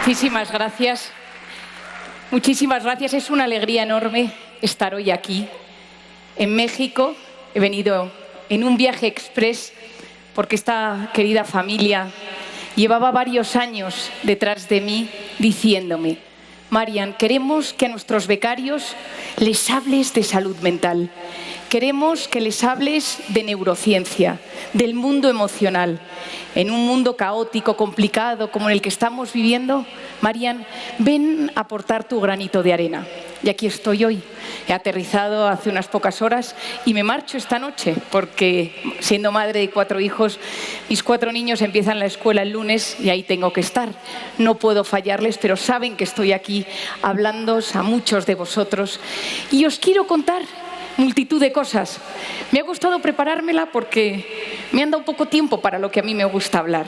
Muchísimas gracias. Muchísimas gracias. Es una alegría enorme estar hoy aquí, en México. He venido en un viaje express porque esta querida familia llevaba varios años detrás de mí diciéndome: Marian, queremos que a nuestros becarios les hables de salud mental. Queremos que les hables de neurociencia, del mundo emocional. En un mundo caótico, complicado, como en el que estamos viviendo, Marian, ven a aportar tu granito de arena. Y aquí estoy hoy. He aterrizado hace unas pocas horas y me marcho esta noche porque, siendo madre de 4 hijos, mis 4 niños empiezan la escuela el lunes y ahí tengo que estar. No puedo fallarles, pero saben que estoy aquí hablándoos a muchos de vosotros. Y os quiero contar multitud de cosas. Me ha gustado preparármela porque me han dado poco tiempo para lo que a mí me gusta hablar.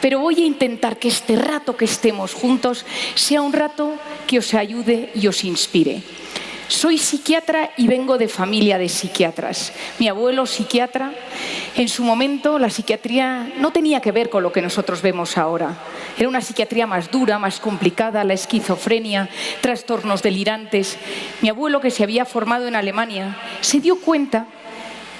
Pero voy a intentar que este rato que estemos juntos sea un rato que os ayude y os inspire. Soy psiquiatra y vengo de familia de psiquiatras. Mi abuelo psiquiatra. En su momento la psiquiatría no tenía que ver con lo que nosotros vemos ahora. Era una psiquiatría más dura, más complicada, la esquizofrenia, trastornos delirantes. Mi abuelo, que se había formado en Alemania, se dio cuenta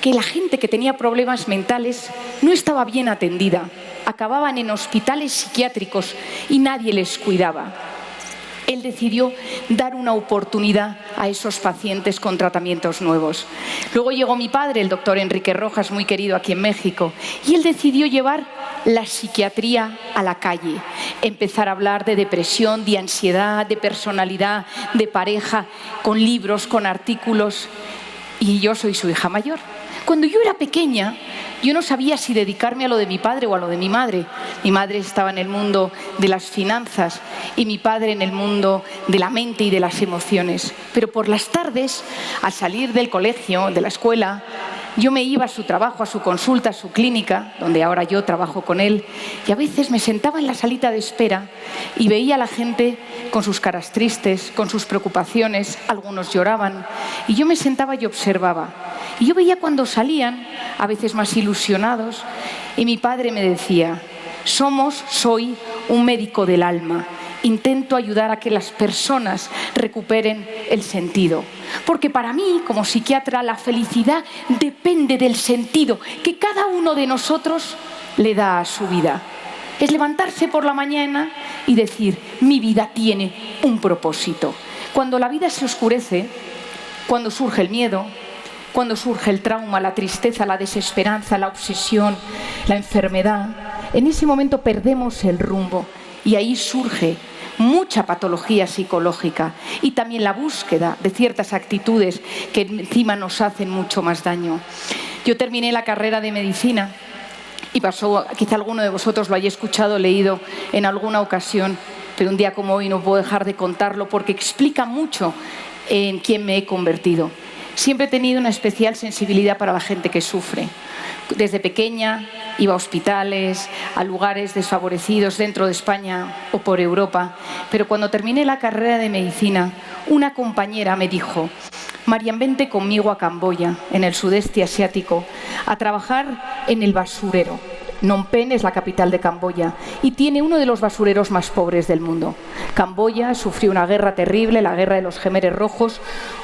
que la gente que tenía problemas mentales no estaba bien atendida. Acababan en hospitales psiquiátricos y nadie les cuidaba. Él decidió dar una oportunidad a esos pacientes con tratamientos nuevos. Luego llegó mi padre, el doctor Enrique Rojas, muy querido aquí en México, y él decidió llevar la psiquiatría a la calle, empezar a hablar de depresión, de ansiedad, de personalidad, de pareja, con libros, con artículos. Y yo soy su hija mayor. Cuando yo era pequeña, yo no sabía si dedicarme a lo de mi padre o a lo de mi madre. Mi madre estaba en el mundo de las finanzas y mi padre en el mundo de la mente y de las emociones. Pero por las tardes, al salir del colegio, de la escuela, yo me iba a su trabajo, a su consulta, a su clínica, donde ahora yo trabajo con él, y a veces me sentaba en la salita de espera y veía a la gente con sus caras tristes, con sus preocupaciones, algunos lloraban, y yo me sentaba y observaba. Y yo veía cuando salían, a veces más ilusionados, y mi padre me decía: soy un médico del alma. Intento ayudar a que las personas recuperen el sentido. Porque para mí, como psiquiatra, la felicidad depende del sentido que cada uno de nosotros le da a su vida. Es levantarse por la mañana y decir: mi vida tiene un propósito. Cuando la vida se oscurece, cuando surge el miedo, cuando surge el trauma, la tristeza, la desesperanza, la obsesión, la enfermedad, en ese momento perdemos el rumbo y ahí surge mucha patología psicológica y también la búsqueda de ciertas actitudes que encima nos hacen mucho más daño. Yo terminé la carrera de medicina y pasó, quizá alguno de vosotros lo haya escuchado o leído en alguna ocasión, pero un día como hoy no puedo dejar de contarlo porque explica mucho en quién me he convertido. Siempre he tenido una especial sensibilidad para la gente que sufre. Desde pequeña iba a hospitales, a lugares desfavorecidos dentro de España o por Europa. Pero cuando terminé la carrera de medicina, una compañera me dijo: Marian, vente conmigo a Camboya, en el sudeste asiático, a trabajar en el basurero. Phnom Penh es la capital de Camboya y tiene uno de los basureros más pobres del mundo. Camboya sufrió una guerra terrible, la guerra de los Jemeres Rojos,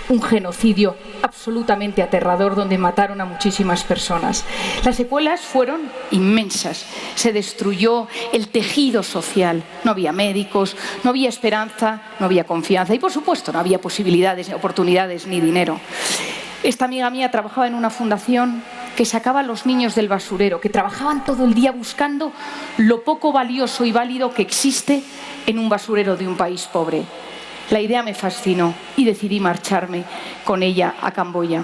un genocidio absolutamente aterrador donde mataron a muchísimas personas. Las secuelas fueron inmensas. Se destruyó el tejido social. No había médicos, no había esperanza, no había confianza y, por supuesto, no había posibilidades, oportunidades ni dinero. Esta amiga mía trabajaba en una fundación que sacaba a los niños del basurero, que trabajaban todo el día buscando lo poco valioso y válido que existe en un basurero de un país pobre. La idea me fascinó y decidí marcharme con ella a Camboya.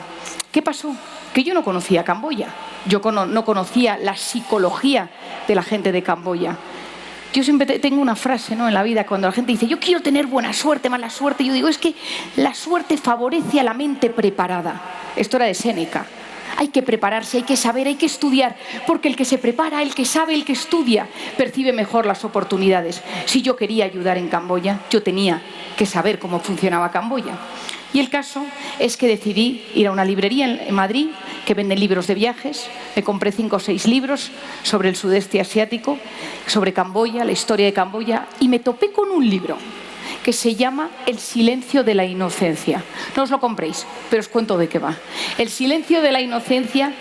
¿Qué pasó? Que yo no conocía Camboya. Yo no conocía la psicología de la gente de Camboya. Yo siempre tengo una frase, ¿no?, en la vida, cuando la gente dice: yo quiero tener buena suerte, mala suerte. Yo digo: es que la suerte favorece a la mente preparada. Esto era de Séneca. Hay que prepararse, hay que saber, hay que estudiar, porque el que se prepara, el que sabe, el que estudia, percibe mejor las oportunidades. Si yo quería ayudar en Camboya, yo tenía que saber cómo funcionaba Camboya. Y el caso es que decidí ir a una librería en Madrid que venden libros de viajes. Me compré 5 o 6 libros sobre el sudeste asiático, sobre Camboya, la historia de Camboya, y me topé con un libro que se llama El silencio de la inocencia. No os lo compréis, pero os cuento de qué va. El silencio de la inocencia,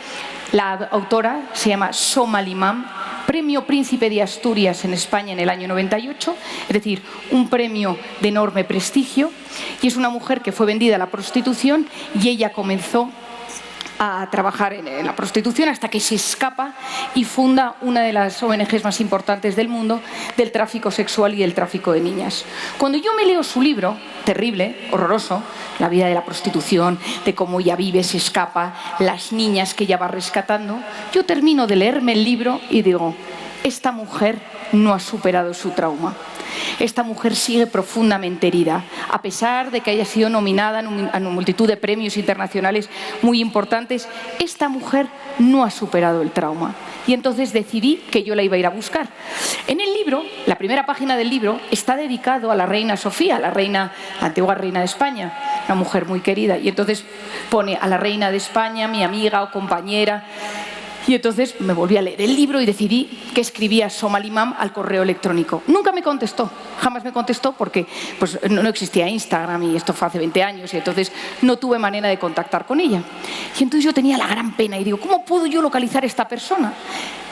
la autora se llama Somal Imam, Premio Príncipe de Asturias en España en el año 98, es decir, un premio de enorme prestigio, y es una mujer que fue vendida a la prostitución y ella comenzó a trabajar en la prostitución hasta que se escapa y funda una de las ONGs más importantes del mundo del tráfico sexual y del tráfico de niñas. Cuando yo me leo su libro, terrible, horroroso, la vida de la prostitución, de cómo ella vive, se escapa, las niñas que ella va rescatando, yo termino de leerme el libro y digo, esta mujer no ha superado su trauma. Esta mujer sigue profundamente herida, a pesar de que haya sido nominada a una multitud de premios internacionales muy importantes. Esta mujer no ha superado el trauma. Y entonces decidí que yo la iba a ir a buscar. En el libro, la primera página del libro, está dedicado a la reina Sofía, la antigua reina de España, una mujer muy querida. Y entonces pone a la reina de España, mi amiga o compañera. Y entonces me volví a leer el libro y decidí que escribía Somal Imam al correo electrónico. Nunca me contestó, jamás me contestó porque pues, no existía Instagram y esto fue hace 20 años y entonces no tuve manera de contactar con ella. Y entonces yo tenía la gran pena y digo, ¿cómo puedo yo localizar a esta persona?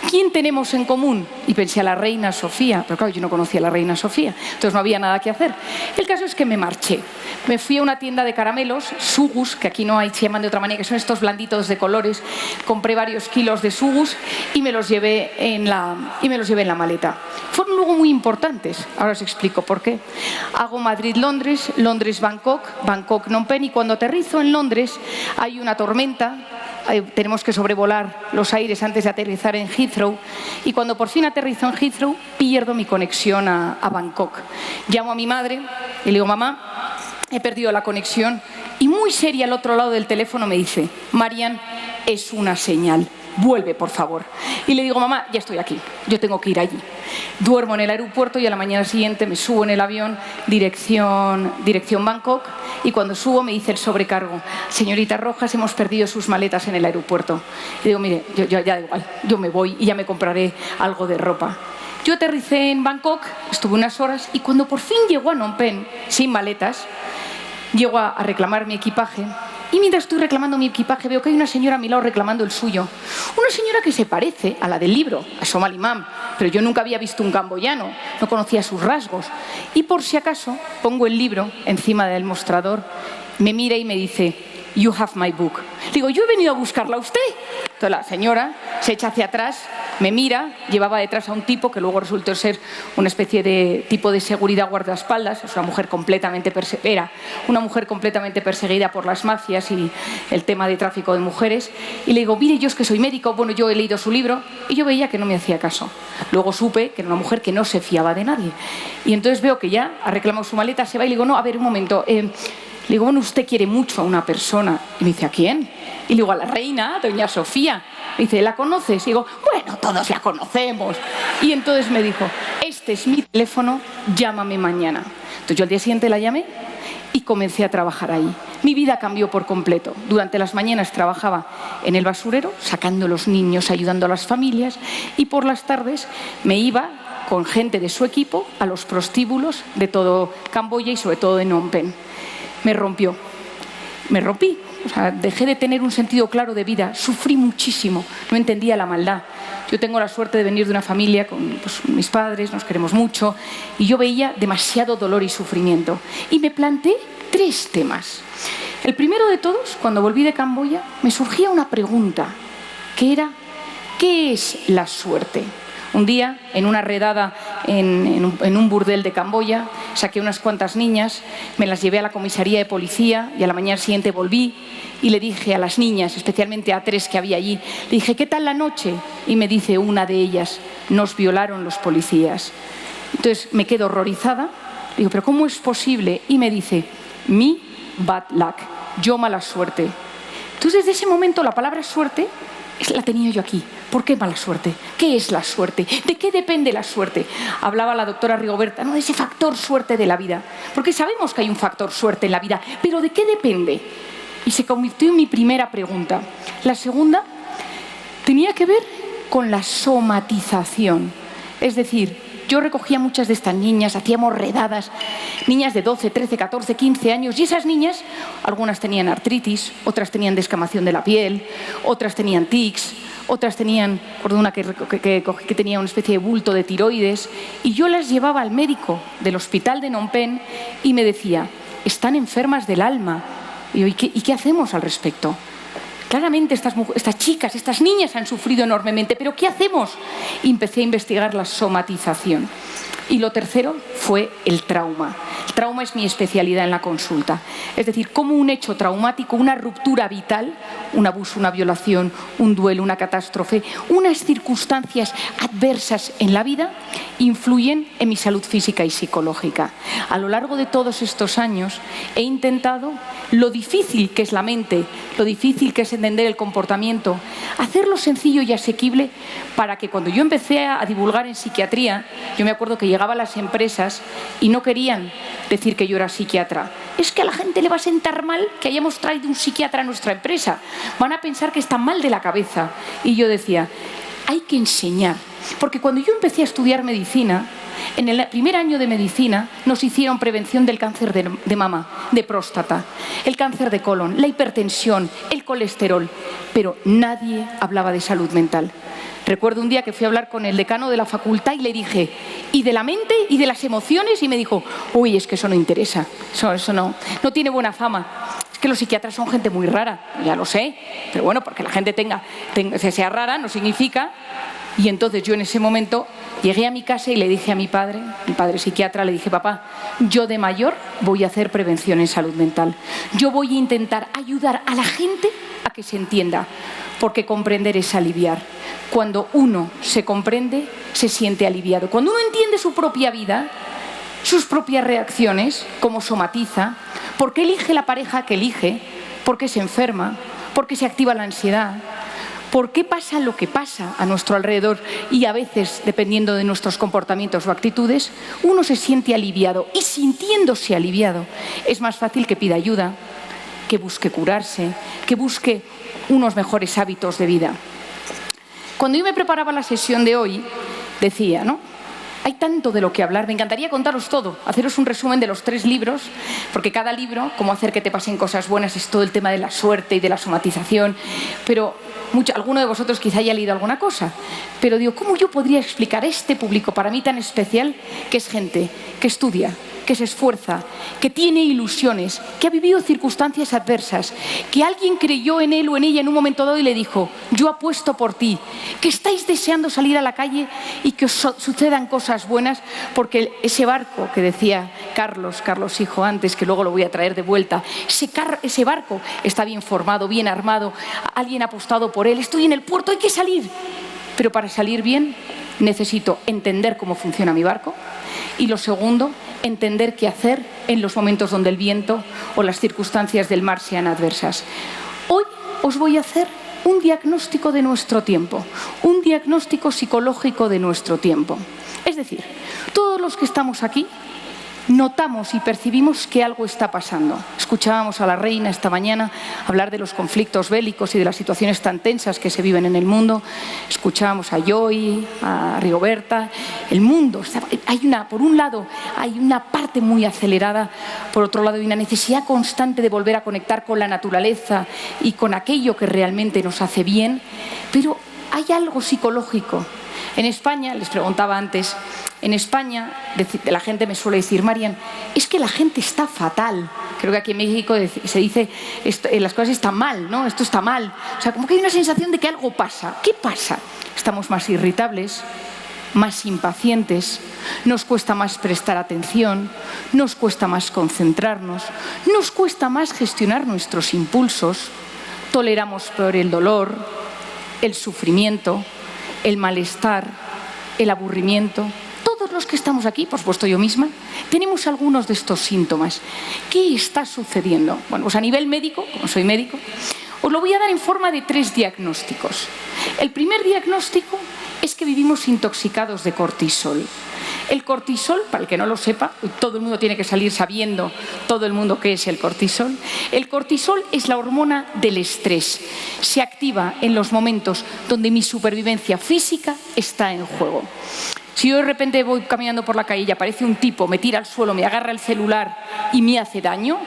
¿Quién tenemos en común? Y pensé a la reina Sofía, pero claro, yo no conocía a la reina Sofía, entonces no había nada que hacer. El caso es que me marché. Me fui a una tienda de caramelos, Sugus, que aquí no hay, se llaman de otra manera, que son estos blanditos de colores. Compré varios kilos de Sugus y me los llevé en la maleta. Fueron luego muy importantes, ahora os explico por qué. Hago Madrid-Londres, Londres-Bangkok, Bangkok-Phnom Penh, y cuando aterrizo en Londres hay una tormenta. Tenemos que sobrevolar los aires antes de aterrizar en Heathrow, y cuando por fin aterrizo en Heathrow pierdo mi conexión a Bangkok. Llamo a mi madre y le digo, mamá, he perdido la conexión, y muy seria al otro lado del teléfono me dice, Marian, es una señal, vuelve por favor. Y le digo, mamá, ya estoy aquí, yo tengo que ir allí. Duermo en el aeropuerto y a la mañana siguiente me subo en el avión dirección Bangkok, y cuando subo me dice el sobrecargo, señorita Rojas, hemos perdido sus maletas en el aeropuerto. Y digo, mire, ya da igual, yo me voy y ya me compraré algo de ropa. Yo aterricé en Bangkok, estuve unas horas, y cuando por fin llego a Phnom Penh sin maletas, llego a reclamar mi equipaje. Y mientras estoy reclamando mi equipaje veo que hay una señora a mi lado reclamando el suyo. Una señora que se parece a la del libro, a Somal Imam, pero yo nunca había visto un camboyano, no conocía sus rasgos. Y por si acaso pongo el libro encima del mostrador, me mira y me dice, you have my book. Digo, yo he venido a buscarla a usted. Entonces la señora se echa hacia atrás, me mira, llevaba detrás a un tipo que luego resultó ser una especie de tipo de seguridad guardaespaldas, es una mujer completamente perseguida por las mafias y el tema de tráfico de mujeres, y le digo, mire, yo es que soy médico, bueno, yo he leído su libro, y yo veía que no me hacía caso. Luego supe que era una mujer que no se fiaba de nadie, y entonces veo que ya ha reclamado su maleta, se va, y le digo, no, a ver, un momento, le digo, bueno, usted quiere mucho a una persona. Y me dice, ¿a quién? Y le digo, a la reina, doña Sofía. Me dice, ¿la conoces? Y digo, bueno, todos la conocemos. Y entonces me dijo, este es mi teléfono, llámame mañana. Entonces yo al día siguiente la llamé y comencé a trabajar ahí. Mi vida cambió por completo. Durante las mañanas trabajaba en el basurero, sacando a los niños, ayudando a las familias, y por las tardes me iba con gente de su equipo a los prostíbulos de todo Camboya y sobre todo de Phnom Penh. Me rompí, o sea, dejé de tener un sentido claro de vida, sufrí muchísimo, no entendía la maldad. Yo tengo la suerte de venir de una familia con mis padres, nos queremos mucho, y yo veía demasiado dolor y sufrimiento. Y me planteé 3 temas. El primero de todos, cuando volví de Camboya, me surgía una pregunta, que era, ¿qué es la suerte? Un día, en una redada en un burdel de Camboya, saqué unas cuantas niñas, me las llevé a la comisaría de policía y a la mañana siguiente volví y le dije a las niñas, especialmente a 3 que había allí, le dije, ¿qué tal la noche? Y me dice una de ellas, nos violaron los policías. Entonces me quedo horrorizada, digo, ¿pero cómo es posible? Y me dice, me bad luck, yo mala suerte. Entonces desde ese momento la palabra suerte la tenía yo aquí, ¿Por qué mala suerte? ¿Qué es la suerte? ¿De qué depende la suerte? Hablaba la doctora Rigoberta, ¿no?, de ese factor suerte de la vida. Porque sabemos que hay un factor suerte en la vida, pero ¿de qué depende? Y se convirtió en mi primera pregunta. La segunda tenía que ver con la somatización. Es decir, yo recogía muchas de estas niñas, hacíamos redadas, niñas de 12, 13, 14, 15 años, y esas niñas, algunas tenían artritis, otras tenían descamación de la piel, otras tenían tics, otras tenían, recuerdo una que tenía una especie de bulto de tiroides, y yo las llevaba al médico del hospital de Phnom Penh y me decía, están enfermas del alma. Y yo, ¿y qué hacemos al respecto? Claramente estas chicas, estas niñas han sufrido enormemente, pero ¿qué hacemos? Y empecé a investigar la somatización. Y lo tercero fue el trauma. El trauma es mi especialidad en la consulta. Es decir, cómo un hecho traumático, una ruptura vital, un abuso, una violación, un duelo, una catástrofe, unas circunstancias adversas en la vida, influyen en mi salud física y psicológica. A lo largo de todos estos años he intentado, lo difícil que es la mente, lo difícil que es entender el comportamiento, hacerlo sencillo y asequible para que cuando yo empecé a divulgar en psiquiatría, yo me acuerdo que llegaba a las empresas y no querían decir que yo era psiquiatra. Es que a la gente le va a sentar mal que hayamos traído un psiquiatra a nuestra empresa. Van a pensar que está mal de la cabeza. Y yo decía, hay que enseñar. Porque cuando yo empecé a estudiar medicina, en el primer año de medicina nos hicieron prevención del cáncer de mama, de próstata, el cáncer de colon, la hipertensión, el colesterol, pero nadie hablaba de salud mental. Recuerdo un día que fui a hablar con el decano de la facultad y le dije, ¿y de la mente y de las emociones? Y me dijo, uy, es que eso no interesa, eso no tiene buena fama. Es que los psiquiatras son gente muy rara, ya lo sé, pero bueno, porque la gente sea rara no significa. Y entonces yo en ese momento llegué a mi casa y le dije a mi padre psiquiatra, le dije, papá, yo de mayor voy a hacer prevención en salud mental. Yo voy a intentar ayudar a la gente a que se entienda, porque comprender es aliviar. Cuando uno se comprende, se siente aliviado. Cuando uno entiende su propia vida, sus propias reacciones, cómo somatiza, por qué elige la pareja que elige, por qué se enferma, por qué se activa la ansiedad, por qué pasa lo que pasa a nuestro alrededor y a veces, dependiendo de nuestros comportamientos o actitudes, uno se siente aliviado. Y sintiéndose aliviado, es más fácil que pida ayuda, que busque curarse, que busque unos mejores hábitos de vida. Cuando yo me preparaba la sesión de hoy, decía, ¿no?, hay tanto de lo que hablar, me encantaría contaros todo, haceros un resumen de los 3 libros, porque cada libro, cómo hacer que te pasen cosas buenas, es todo el tema de la suerte y de la somatización, pero alguno de vosotros quizá haya leído alguna cosa, pero digo, ¿cómo yo podría explicar a este público para mí tan especial, que es gente que estudia, que se esfuerza, que tiene ilusiones, que ha vivido circunstancias adversas, que alguien creyó en él o en ella en un momento dado y le dijo, yo apuesto por ti, que estáis deseando salir a la calle y que os sucedan cosas buenas, porque ese barco que decía Carlos hijo antes, que luego lo voy a traer de vuelta, ese barco está bien formado, bien armado, alguien ha apostado por él, estoy en el puerto, hay que salir, pero para salir bien necesito entender cómo funciona mi barco, y lo segundo, entender qué hacer en los momentos donde el viento o las circunstancias del mar sean adversas. Hoy os voy a hacer un diagnóstico de nuestro tiempo, un diagnóstico psicológico de nuestro tiempo. Es decir, todos los que estamos aquí notamos y percibimos que algo está pasando. Escuchábamos a la reina esta mañana hablar de los conflictos bélicos y de las situaciones tan tensas que se viven en el mundo. Escuchábamos a Joy, a Rigoberta. El mundo, por un lado, hay una parte muy acelerada, por otro lado hay una necesidad constante de volver a conectar con la naturaleza y con aquello que realmente nos hace bien, pero hay algo psicológico. En España, les preguntaba antes, en España la gente me suele decir, Marian, es que la gente está fatal. Creo que aquí en México se dice, las cosas están mal, ¿no? Esto está mal. O sea, como que hay una sensación de que algo pasa. ¿Qué pasa? Estamos más irritables, más impacientes, nos cuesta más prestar atención, nos cuesta más concentrarnos, nos cuesta más gestionar nuestros impulsos, toleramos peor el dolor, el sufrimiento, el malestar, el aburrimiento. Todos los que estamos aquí, por supuesto yo misma, tenemos algunos de estos síntomas. ¿Qué está sucediendo? Bueno, pues a nivel médico, como soy médico, os lo voy a dar en forma de 3 diagnósticos. El primer diagnóstico es que vivimos intoxicados de cortisol. El cortisol, para el que no lo sepa, todo el mundo tiene que salir sabiendo, todo el mundo qué es el cortisol. El cortisol es la hormona del estrés. Se activa en los momentos donde mi supervivencia física está en juego. Si yo de repente voy caminando por la calle y aparece un tipo, me tira al suelo, me agarra el celular y me hace daño,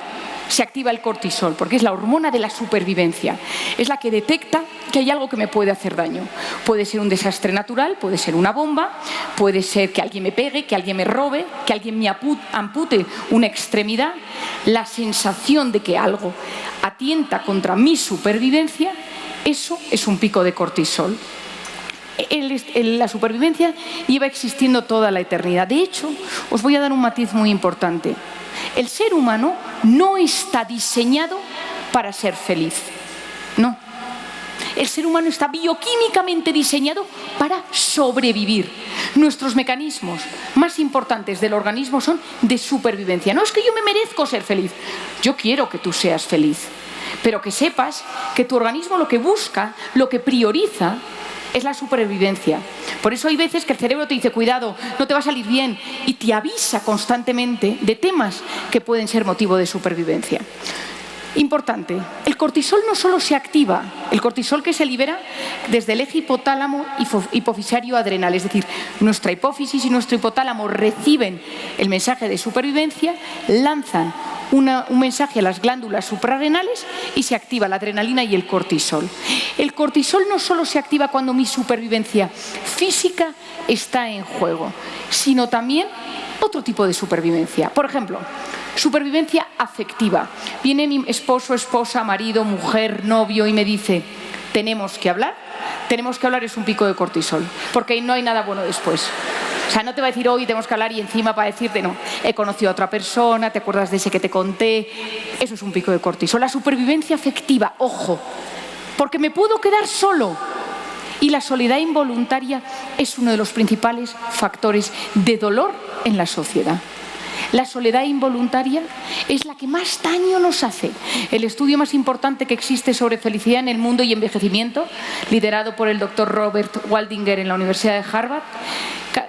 se activa el cortisol, porque es la hormona de la supervivencia. Es la que detecta que hay algo que me puede hacer daño. Puede ser un desastre natural, puede ser una bomba, puede ser que alguien me pegue, que alguien me robe, que alguien me ampute una extremidad. La sensación de que algo atienta contra mi supervivencia, eso es un pico de cortisol. La supervivencia lleva existiendo toda la eternidad. De hecho, os voy a dar un matiz muy importante. El ser humano no está diseñado para ser feliz. No. El ser humano está bioquímicamente diseñado para sobrevivir. Nuestros mecanismos más importantes del organismo son de supervivencia. No es que yo me merezco ser feliz. Yo quiero que tú seas feliz. Pero que sepas que tu organismo lo que busca, lo que prioriza, es la supervivencia. Por eso hay veces que el cerebro te dice, cuidado, no te va a salir bien, y te avisa constantemente de temas que pueden ser motivo de supervivencia. Importante, el cortisol no solo se activa, el cortisol que se libera desde el eje hipotálamo hipofisario adrenal, es decir, nuestra hipófisis y nuestro hipotálamo reciben el mensaje de supervivencia, lanzan un mensaje a las glándulas suprarrenales y se activa la adrenalina y el cortisol. El cortisol no solo se activa cuando mi supervivencia física está en juego, sino también otro tipo de supervivencia. Por ejemplo, supervivencia afectiva. Viene mi esposo, esposa, marido, mujer, novio y me dice, tenemos que hablar. Tenemos que hablar es un pico de cortisol, porque no hay nada bueno después. O sea, no te va a decir hoy tenemos que hablar y encima para decirte no, he conocido a otra persona, te acuerdas de ese que te conté. Eso es un pico de cortisol. La supervivencia afectiva, ojo, porque me puedo quedar solo. Y la soledad involuntaria es uno de los principales factores de dolor en la sociedad. La soledad involuntaria es la que más daño nos hace. El estudio más importante que existe sobre felicidad en el mundo y envejecimiento, liderado por el doctor Robert Waldinger en la Universidad de Harvard,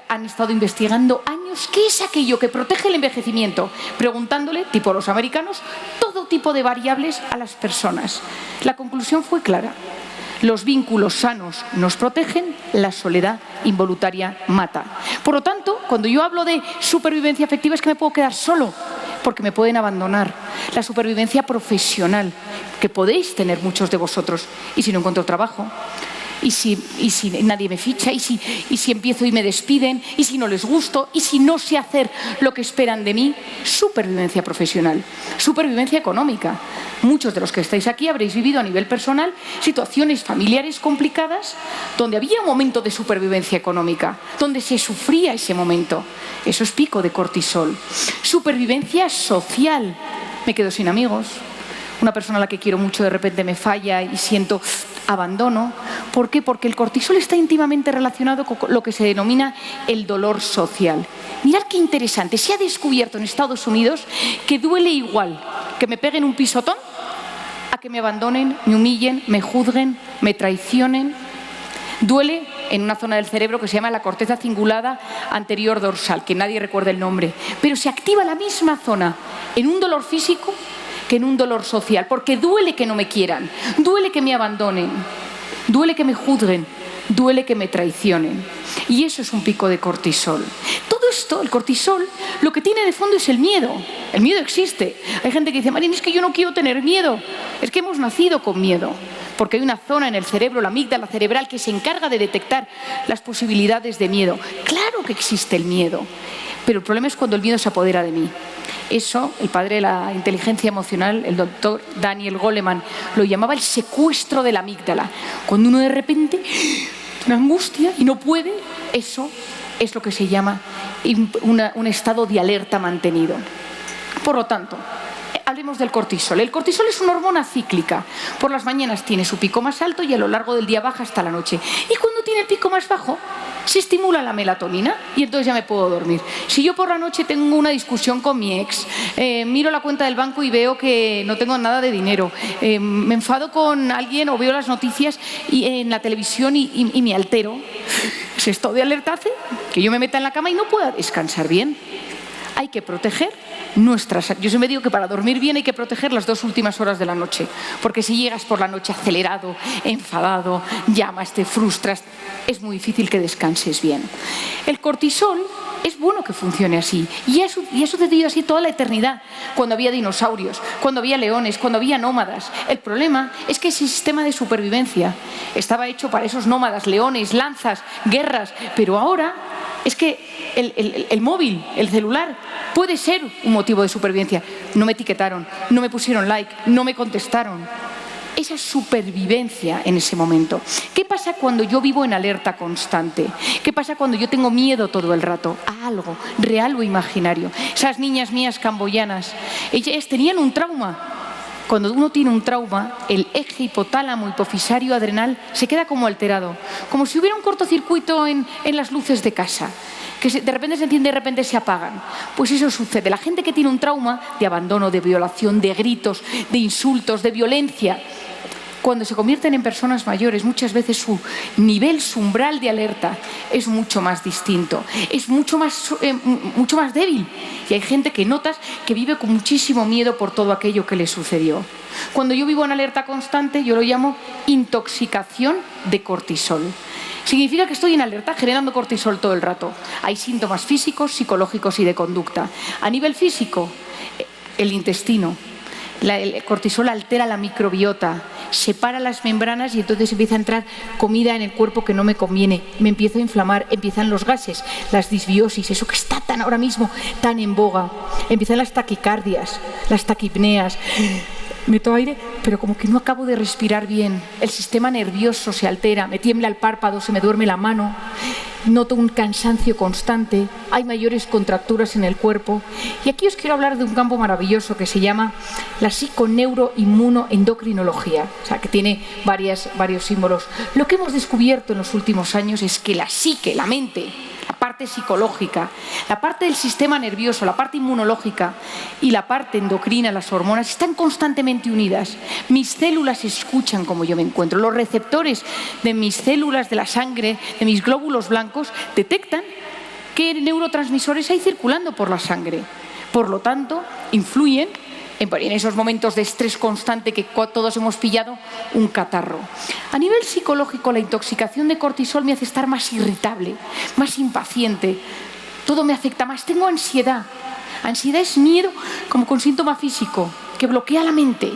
han estado investigando años qué es aquello que protege el envejecimiento, preguntándole, tipo a los americanos, todo tipo de variables a las personas. La conclusión fue clara. Los vínculos sanos nos protegen, la soledad involuntaria mata. Por lo tanto, cuando yo hablo de supervivencia afectiva es que me puedo quedar solo, porque me pueden abandonar. La supervivencia profesional, que podéis tener muchos de vosotros, y si no encuentro trabajo, y si nadie me ficha, y si empiezo y me despiden, y si no les gusto, y si no sé hacer lo que esperan de mí. Supervivencia profesional, supervivencia económica. Muchos de los que estáis aquí habréis vivido a nivel personal situaciones familiares complicadas donde había un momento de supervivencia económica, donde se sufría ese momento. Eso es pico de cortisol. Supervivencia social. Me quedo sin amigos. Una persona a la que quiero mucho de repente me falla y siento abandono. ¿Por qué? Porque el cortisol está íntimamente relacionado con lo que se denomina el dolor social. Mirad qué interesante. Se ha descubierto en Estados Unidos que duele igual que me peguen un pisotón a que me abandonen, me humillen, me juzguen, me traicionen. Duele en una zona del cerebro que se llama la corteza cingulada anterior dorsal, que nadie recuerda el nombre. Pero se activa la misma zona en un dolor físico que en un dolor social, porque duele que no me quieran, duele que me abandonen, duele que me juzguen, duele que me traicionen. Y eso es un pico de cortisol. Todo esto, el cortisol, lo que tiene de fondo es el miedo. El miedo existe. Hay gente que dice, Marín, es que yo no quiero tener miedo. Es que hemos nacido con miedo, porque hay una zona en el cerebro, la amígdala cerebral, que se encarga de detectar las posibilidades de miedo. Claro que existe el miedo, pero el problema es cuando el miedo se apodera de mí. Eso, el padre de la inteligencia emocional, el doctor Daniel Goleman, lo llamaba el secuestro de la amígdala. Cuando uno de repente, una angustia y no puede, eso es lo que se llama un estado de alerta mantenido. Por lo tanto, hablemos del cortisol. El cortisol es una hormona cíclica. Por las mañanas tiene su pico más alto y a lo largo del día baja hasta la noche. Y cuando tiene el pico más bajo, se estimula la melatonina y entonces ya me puedo dormir. Si yo por la noche tengo una discusión con mi ex, miro la cuenta del banco y veo que no tengo nada de dinero, me enfado con alguien o veo las noticias en la televisión y me altero, ese estado de alerta hace que yo me meta en la cama y no pueda descansar bien. Hay que proteger yo siempre digo que para dormir bien hay que proteger las 2 últimas horas de la noche, porque si llegas por la noche acelerado, enfadado, llamas, te frustras, es muy difícil que descanses bien. El cortisol es bueno que funcione así y ha sucedido así toda la eternidad, cuando había dinosaurios, cuando había leones, cuando había nómadas. El problema es que ese sistema de supervivencia estaba hecho para esos nómadas, leones, lanzas, guerras, pero ahora es que el móvil, el celular, puede ser un motivo de supervivencia. No me etiquetaron, no me pusieron like, no me contestaron. Esa supervivencia en ese momento. ¿Qué pasa cuando yo vivo en alerta constante? ¿Qué pasa cuando yo tengo miedo todo el rato a algo, real o imaginario? Esas niñas mías camboyanas, ellas tenían un trauma. Cuando uno tiene un trauma, el eje hipotálamo, hipofisario, adrenal se queda como alterado, como si hubiera un cortocircuito en las luces de casa, que de repente se enciende y de repente se apagan. Pues eso sucede. La gente que tiene un trauma de abandono, de violación, de gritos, de insultos, de violencia, cuando se convierten en personas mayores, muchas veces su nivel, su umbral de alerta es mucho más distinto, es mucho más débil. Y hay gente que notas que vive con muchísimo miedo por todo aquello que le sucedió. Cuando yo vivo en alerta constante, yo lo llamo intoxicación de cortisol. Significa que estoy en alerta generando cortisol todo el rato. Hay síntomas físicos, psicológicos y de conducta. A nivel físico, el intestino. El cortisol altera la microbiota, separa las membranas y entonces empieza a entrar comida en el cuerpo que no me conviene. Me empiezo a inflamar, empiezan los gases, las disbiosis, eso que está ahora mismo tan en boga. Empiezan las taquicardias, las taquipneas. Meto aire, pero como que no acabo de respirar bien. El sistema nervioso se altera, me tiembla el párpado, se me duerme la mano. Noto un cansancio constante, hay mayores contracturas en el cuerpo. Y aquí os quiero hablar de un campo maravilloso que se llama la psiconeuroinmunoendocrinología, o sea, que tiene varios símbolos. Lo que hemos descubierto en los últimos años es que la psique, la mente, la parte psicológica, la parte del sistema nervioso, la parte inmunológica y la parte endocrina, las hormonas, están constantemente unidas. Mis células escuchan cómo yo me encuentro. Los receptores de mis células, de la sangre, de mis glóbulos blancos, detectan qué neurotransmisores hay circulando por la sangre. Por lo tanto, influyen en esos momentos de estrés constante que todos hemos pillado, un catarro. A nivel psicológico, la intoxicación de cortisol me hace estar más irritable, más impaciente, todo me afecta más. Tengo ansiedad. Ansiedad es miedo como con síntoma físico, que bloquea la mente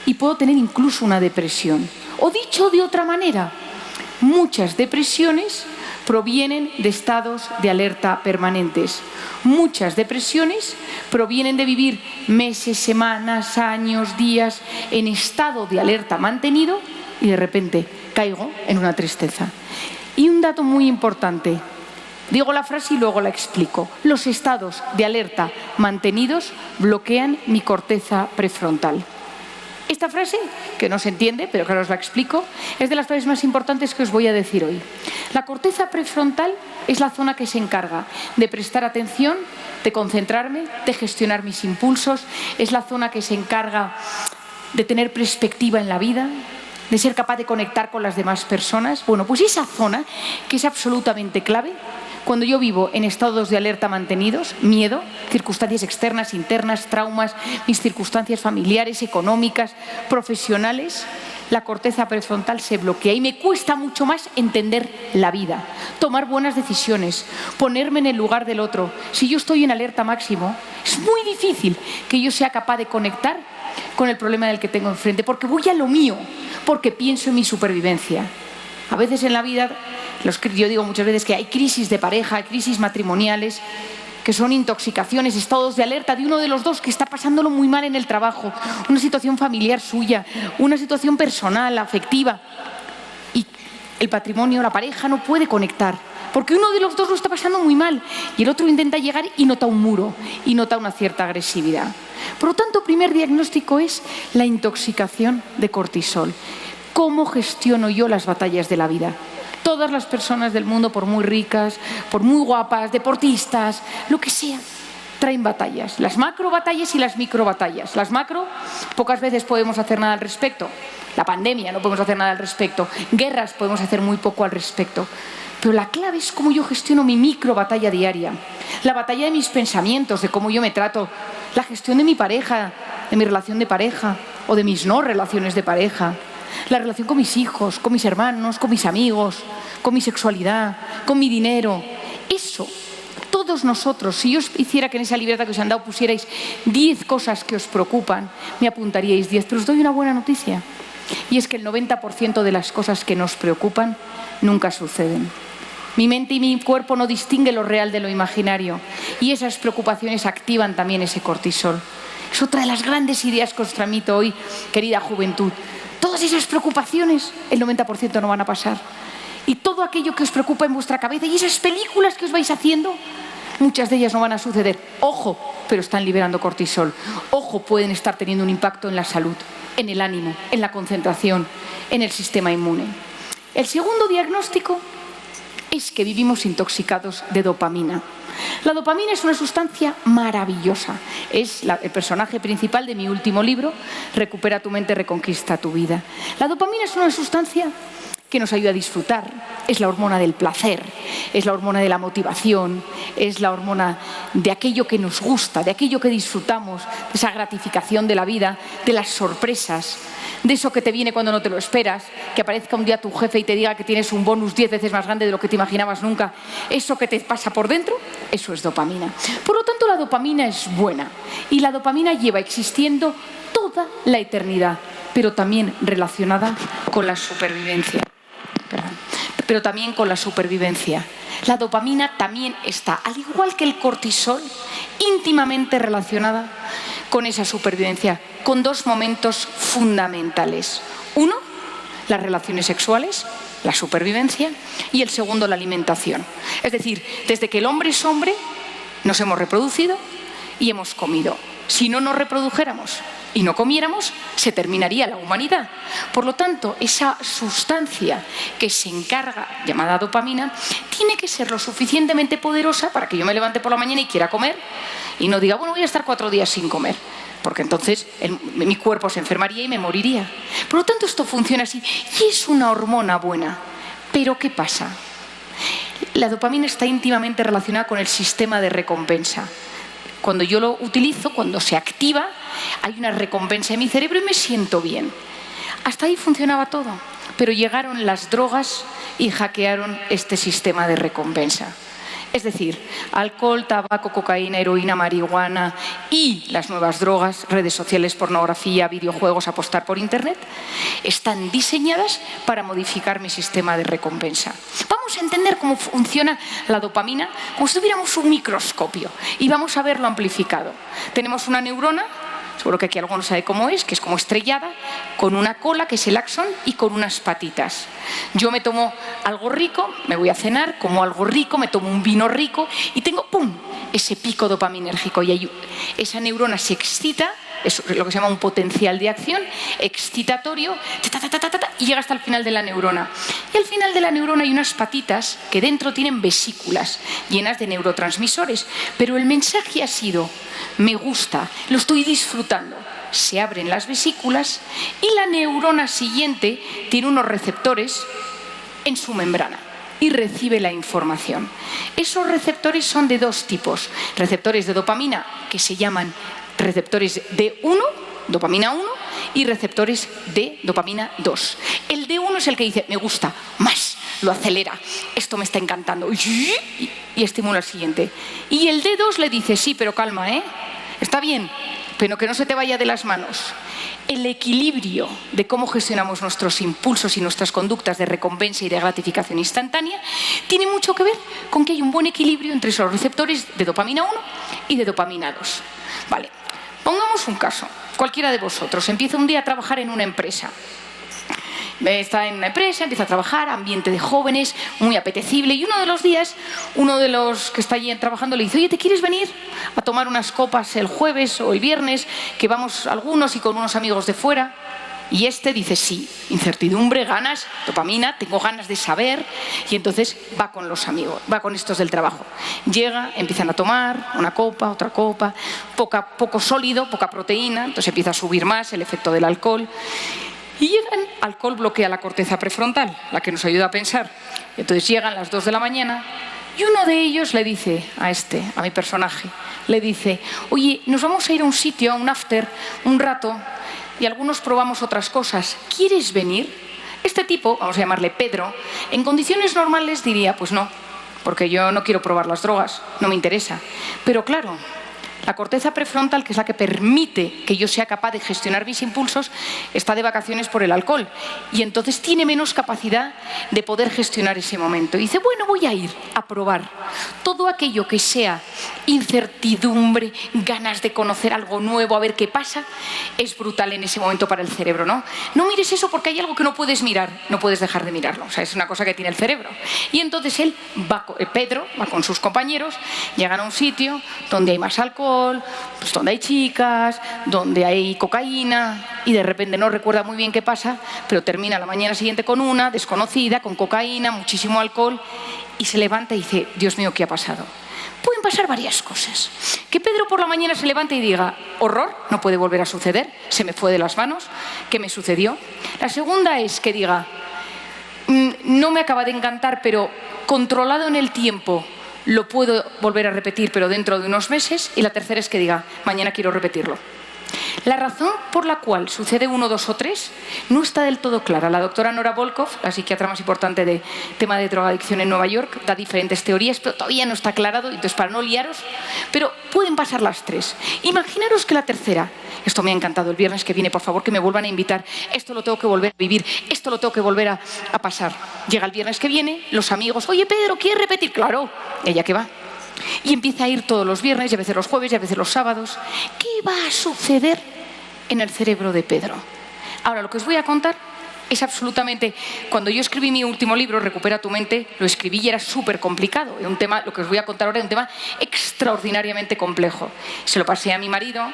y puedo tener incluso una depresión. O dicho de otra manera, muchas depresiones provienen de estados de alerta permanentes. Muchas depresiones provienen de vivir meses, semanas, años, días en estado de alerta mantenido y de repente caigo en una tristeza. Y un dato muy importante, digo la frase y luego la explico. Los estados de alerta mantenidos bloquean mi corteza prefrontal. Esta frase, que no se entiende, pero que ahora os la explico, es de las frases más importantes que os voy a decir hoy. La corteza prefrontal es la zona que se encarga de prestar atención, de concentrarme, de gestionar mis impulsos, es la zona que se encarga de tener perspectiva en la vida, de ser capaz de conectar con las demás personas. Bueno, pues esa zona, que es absolutamente clave, cuando yo vivo en estados de alerta mantenidos, miedo, circunstancias externas, internas, traumas, mis circunstancias familiares, económicas, profesionales, la corteza prefrontal se bloquea y me cuesta mucho más entender la vida, tomar buenas decisiones, ponerme en el lugar del otro. Si yo estoy en alerta máximo, es muy difícil que yo sea capaz de conectar con el problema del que tengo enfrente, porque voy a lo mío, porque pienso en mi supervivencia. A veces en la vida, yo digo muchas veces que hay crisis de pareja, hay crisis matrimoniales, que son intoxicaciones, estados de alerta de uno de los dos que está pasándolo muy mal en el trabajo, una situación familiar suya, una situación personal, afectiva. Y el matrimonio, la pareja no puede conectar, porque uno de los dos lo está pasando muy mal y el otro intenta llegar y nota un muro y nota una cierta agresividad. Por lo tanto, el primer diagnóstico es la intoxicación de cortisol. ¿Cómo gestiono yo las batallas de la vida? Todas las personas del mundo, por muy ricas, por muy guapas, deportistas, lo que sea, traen batallas, las macro batallas y las micro batallas. Las macro, pocas veces podemos hacer nada al respecto. La pandemia, no podemos hacer nada al respecto. Guerras, podemos hacer muy poco al respecto. Pero la clave es cómo yo gestiono mi micro batalla diaria. La batalla de mis pensamientos, de cómo yo me trato. La gestión de mi pareja, de mi relación de pareja o de mis no relaciones de pareja. La relación con mis hijos, con mis hermanos, con mis amigos, con mi sexualidad, con mi dinero. Eso, todos nosotros, si yo os hiciera que en esa libreta que os han dado pusierais 10 cosas que os preocupan, me apuntaríais 10. Pero os doy una buena noticia. Y es que el 90% de las cosas que nos preocupan nunca suceden. Mi mente y mi cuerpo no distinguen lo real de lo imaginario. Y esas preocupaciones activan también ese cortisol. Es otra de las grandes ideas que os transmito hoy, querida juventud. Todas esas preocupaciones, el 90% no van a pasar. Y todo aquello que os preocupa en vuestra cabeza y esas películas que os vais haciendo, muchas de ellas no van a suceder. Ojo, pero están liberando cortisol. Ojo, pueden estar teniendo un impacto en la salud, en el ánimo, en la concentración, en el sistema inmune. El segundo diagnóstico es que vivimos intoxicados de dopamina. La dopamina es una sustancia maravillosa. Es el personaje principal de mi último libro, Recupera tu mente, reconquista tu vida. La dopamina es una sustancia que nos ayuda a disfrutar, es la hormona del placer, es la hormona de la motivación, es la hormona de aquello que nos gusta, de aquello que disfrutamos, de esa gratificación de la vida, de las sorpresas, de eso que te viene cuando no te lo esperas, que aparezca un día tu jefe y te diga que tienes un bonus 10 veces más grande de lo que te imaginabas nunca. Eso que te pasa por dentro, eso es dopamina. Por lo tanto, la dopamina es buena y la dopamina lleva existiendo toda la eternidad, pero también relacionada con la supervivencia. Pero también con la supervivencia. La dopamina también está, al igual que el cortisol, íntimamente relacionada con esa supervivencia, con dos momentos fundamentales. Uno, las relaciones sexuales, la supervivencia, y el segundo, la alimentación. Es decir, desde que el hombre es hombre, nos hemos reproducido y hemos comido. Si no nos reprodujéramos y no comiéramos, se terminaría la humanidad. Por lo tanto, esa sustancia que se encarga, llamada dopamina, tiene que ser lo suficientemente poderosa para que yo me levante por la mañana y quiera comer y no diga, bueno, voy a estar 4 días sin comer, porque entonces mi cuerpo se enfermaría y me moriría. Por lo tanto, esto funciona así y es una hormona buena. Pero ¿qué pasa? La dopamina está íntimamente relacionada con el sistema de recompensa. Cuando yo lo utilizo, cuando se activa, hay una recompensa en mi cerebro y me siento bien. Hasta ahí funcionaba todo, pero llegaron las drogas y hackearon este sistema de recompensa. Es decir, alcohol, tabaco, cocaína, heroína, marihuana y las nuevas drogas, redes sociales, pornografía, videojuegos, apostar por internet, están diseñadas para modificar mi sistema de recompensa. Vamos a entender cómo funciona la dopamina como si tuviéramos un microscopio y vamos a verlo amplificado. Tenemos una neurona, seguro que aquí alguno sabe cómo es, que es como estrellada, con una cola, que es el axón, y con unas patitas. Yo me tomo algo rico, me voy a cenar, como algo rico, me tomo un vino rico y tengo, ¡pum!, ese pico dopaminérgico. Y ahí esa neurona se excita, es lo que se llama un potencial de acción excitatorio, y llega hasta el final de la neurona. Y al final de la neurona hay unas patitas que dentro tienen vesículas llenas de neurotransmisores. Pero el mensaje ha sido, me gusta, lo estoy disfrutando. Se abren las vesículas y la neurona siguiente tiene unos receptores en su membrana y recibe la información. Esos receptores son de dos tipos. Receptores de dopamina, que se llaman receptores D1, dopamina 1, y receptores de dopamina 2. El D1 es el que dice, me gusta, más, lo acelera, esto me está encantando, y estimula al siguiente. Y el D2 le dice, sí, pero calma, está bien, pero que no se te vaya de las manos. El equilibrio de cómo gestionamos nuestros impulsos y nuestras conductas de recompensa y de gratificación instantánea tiene mucho que ver con que hay un buen equilibrio entre esos receptores de dopamina 1 y de dopamina 2. Vale, pongamos un caso. Cualquiera de vosotros empieza un día a trabajar en una empresa. Está en una empresa, empieza a trabajar, ambiente de jóvenes, muy apetecible, y uno de los días, uno de los que está allí trabajando le dice, oye, ¿te quieres venir a tomar unas copas el jueves o el viernes, que vamos algunos y con unos amigos de fuera? Y este dice sí, incertidumbre, ganas, dopamina, tengo ganas de saber, y entonces va con los amigos, va con estos del trabajo. Llega, empiezan a tomar una copa, otra copa, poco sólido, poca proteína, entonces empieza a subir más el efecto del alcohol. Y llegan, alcohol bloquea la corteza prefrontal, la que nos ayuda a pensar. Entonces llegan las 2 de la mañana y uno de ellos le dice a mi personaje, le dice, oye, nos vamos a ir a un sitio, a un after, un rato, y algunos probamos otras cosas. ¿Quieres venir? Este tipo, vamos a llamarle Pedro, en condiciones normales diría, pues no, porque yo no quiero probar las drogas, no me interesa. Pero claro, la corteza prefrontal, que es la que permite que yo sea capaz de gestionar mis impulsos, está de vacaciones por el alcohol y entonces tiene menos capacidad de poder gestionar ese momento. Y dice, bueno, voy a ir a probar todo aquello que sea incertidumbre, ganas de conocer algo nuevo, a ver qué pasa, es brutal en ese momento para el cerebro, ¿no? No mires eso porque hay algo que no puedes mirar, no puedes dejar de mirarlo, o sea, es una cosa que tiene el cerebro. Y entonces Pedro va con sus compañeros, llegan a un sitio donde hay más alcohol, pues donde hay chicas, donde hay cocaína, y de repente no recuerda muy bien qué pasa, pero termina la mañana siguiente con una desconocida, con cocaína, muchísimo alcohol, y se levanta y dice, Dios mío, ¿qué ha pasado? Pueden pasar varias cosas. Que Pedro por la mañana se levante y diga, horror, no puede volver a suceder, se me fue de las manos, ¿qué me sucedió? La segunda es que diga, no me acaba de encantar, pero controlado en el tiempo, lo puedo volver a repetir, pero dentro de unos meses. Y la tercera es que diga, mañana quiero repetirlo. La razón por la cual sucede 1, 2 o 3 no está del todo clara. La doctora Nora Volkow, la psiquiatra más importante de tema de drogadicción en Nueva York, da diferentes teorías, pero todavía no está aclarado, entonces para no liaros, pero pueden pasar las 3. Imaginaros que la tercera, esto me ha encantado, el viernes que viene, por favor, que me vuelvan a invitar, esto lo tengo que volver a vivir, esto lo tengo que volver a pasar. Llega el viernes que viene, los amigos, oye Pedro, ¿quieres repetir? Claro, ella que va. Y empieza a ir todos los viernes, y a veces los jueves, y a veces los sábados. ¿Qué va a suceder en el cerebro de Pedro? Ahora, lo que os voy a contar es absolutamente... Cuando yo escribí mi último libro, Recupera tu mente, lo escribí y era súper complicado. Un tema, lo que os voy a contar ahora es un tema extraordinariamente complejo. Se lo pasé a mi marido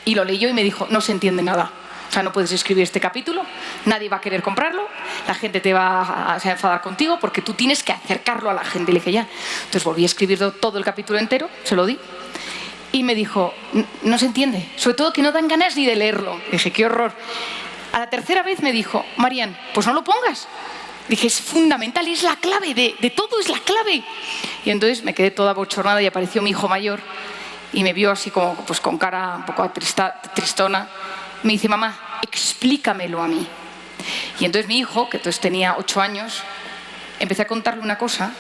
y lo leyó y me dijo, no se entiende nada. O sea, no puedes escribir este capítulo, nadie va a querer comprarlo, la gente te va a enfadar contigo porque tú tienes que acercarlo a la gente. Y le dije, ya. Entonces volví a escribir todo el capítulo entero, se lo di. Y me dijo, no se entiende, sobre todo que no dan ganas ni de leerlo. Le dije, qué horror. A la tercera vez me dijo, Marian, pues no lo pongas. Dije, es fundamental, es la clave, de todo es la clave. Y entonces me quedé toda bochornada y apareció mi hijo mayor y me vio así como pues, con cara un poco tristona. Me dice, mamá, explícamelo a mí. Y entonces mi hijo, que entonces tenía 8 años, empecé a contarle una cosa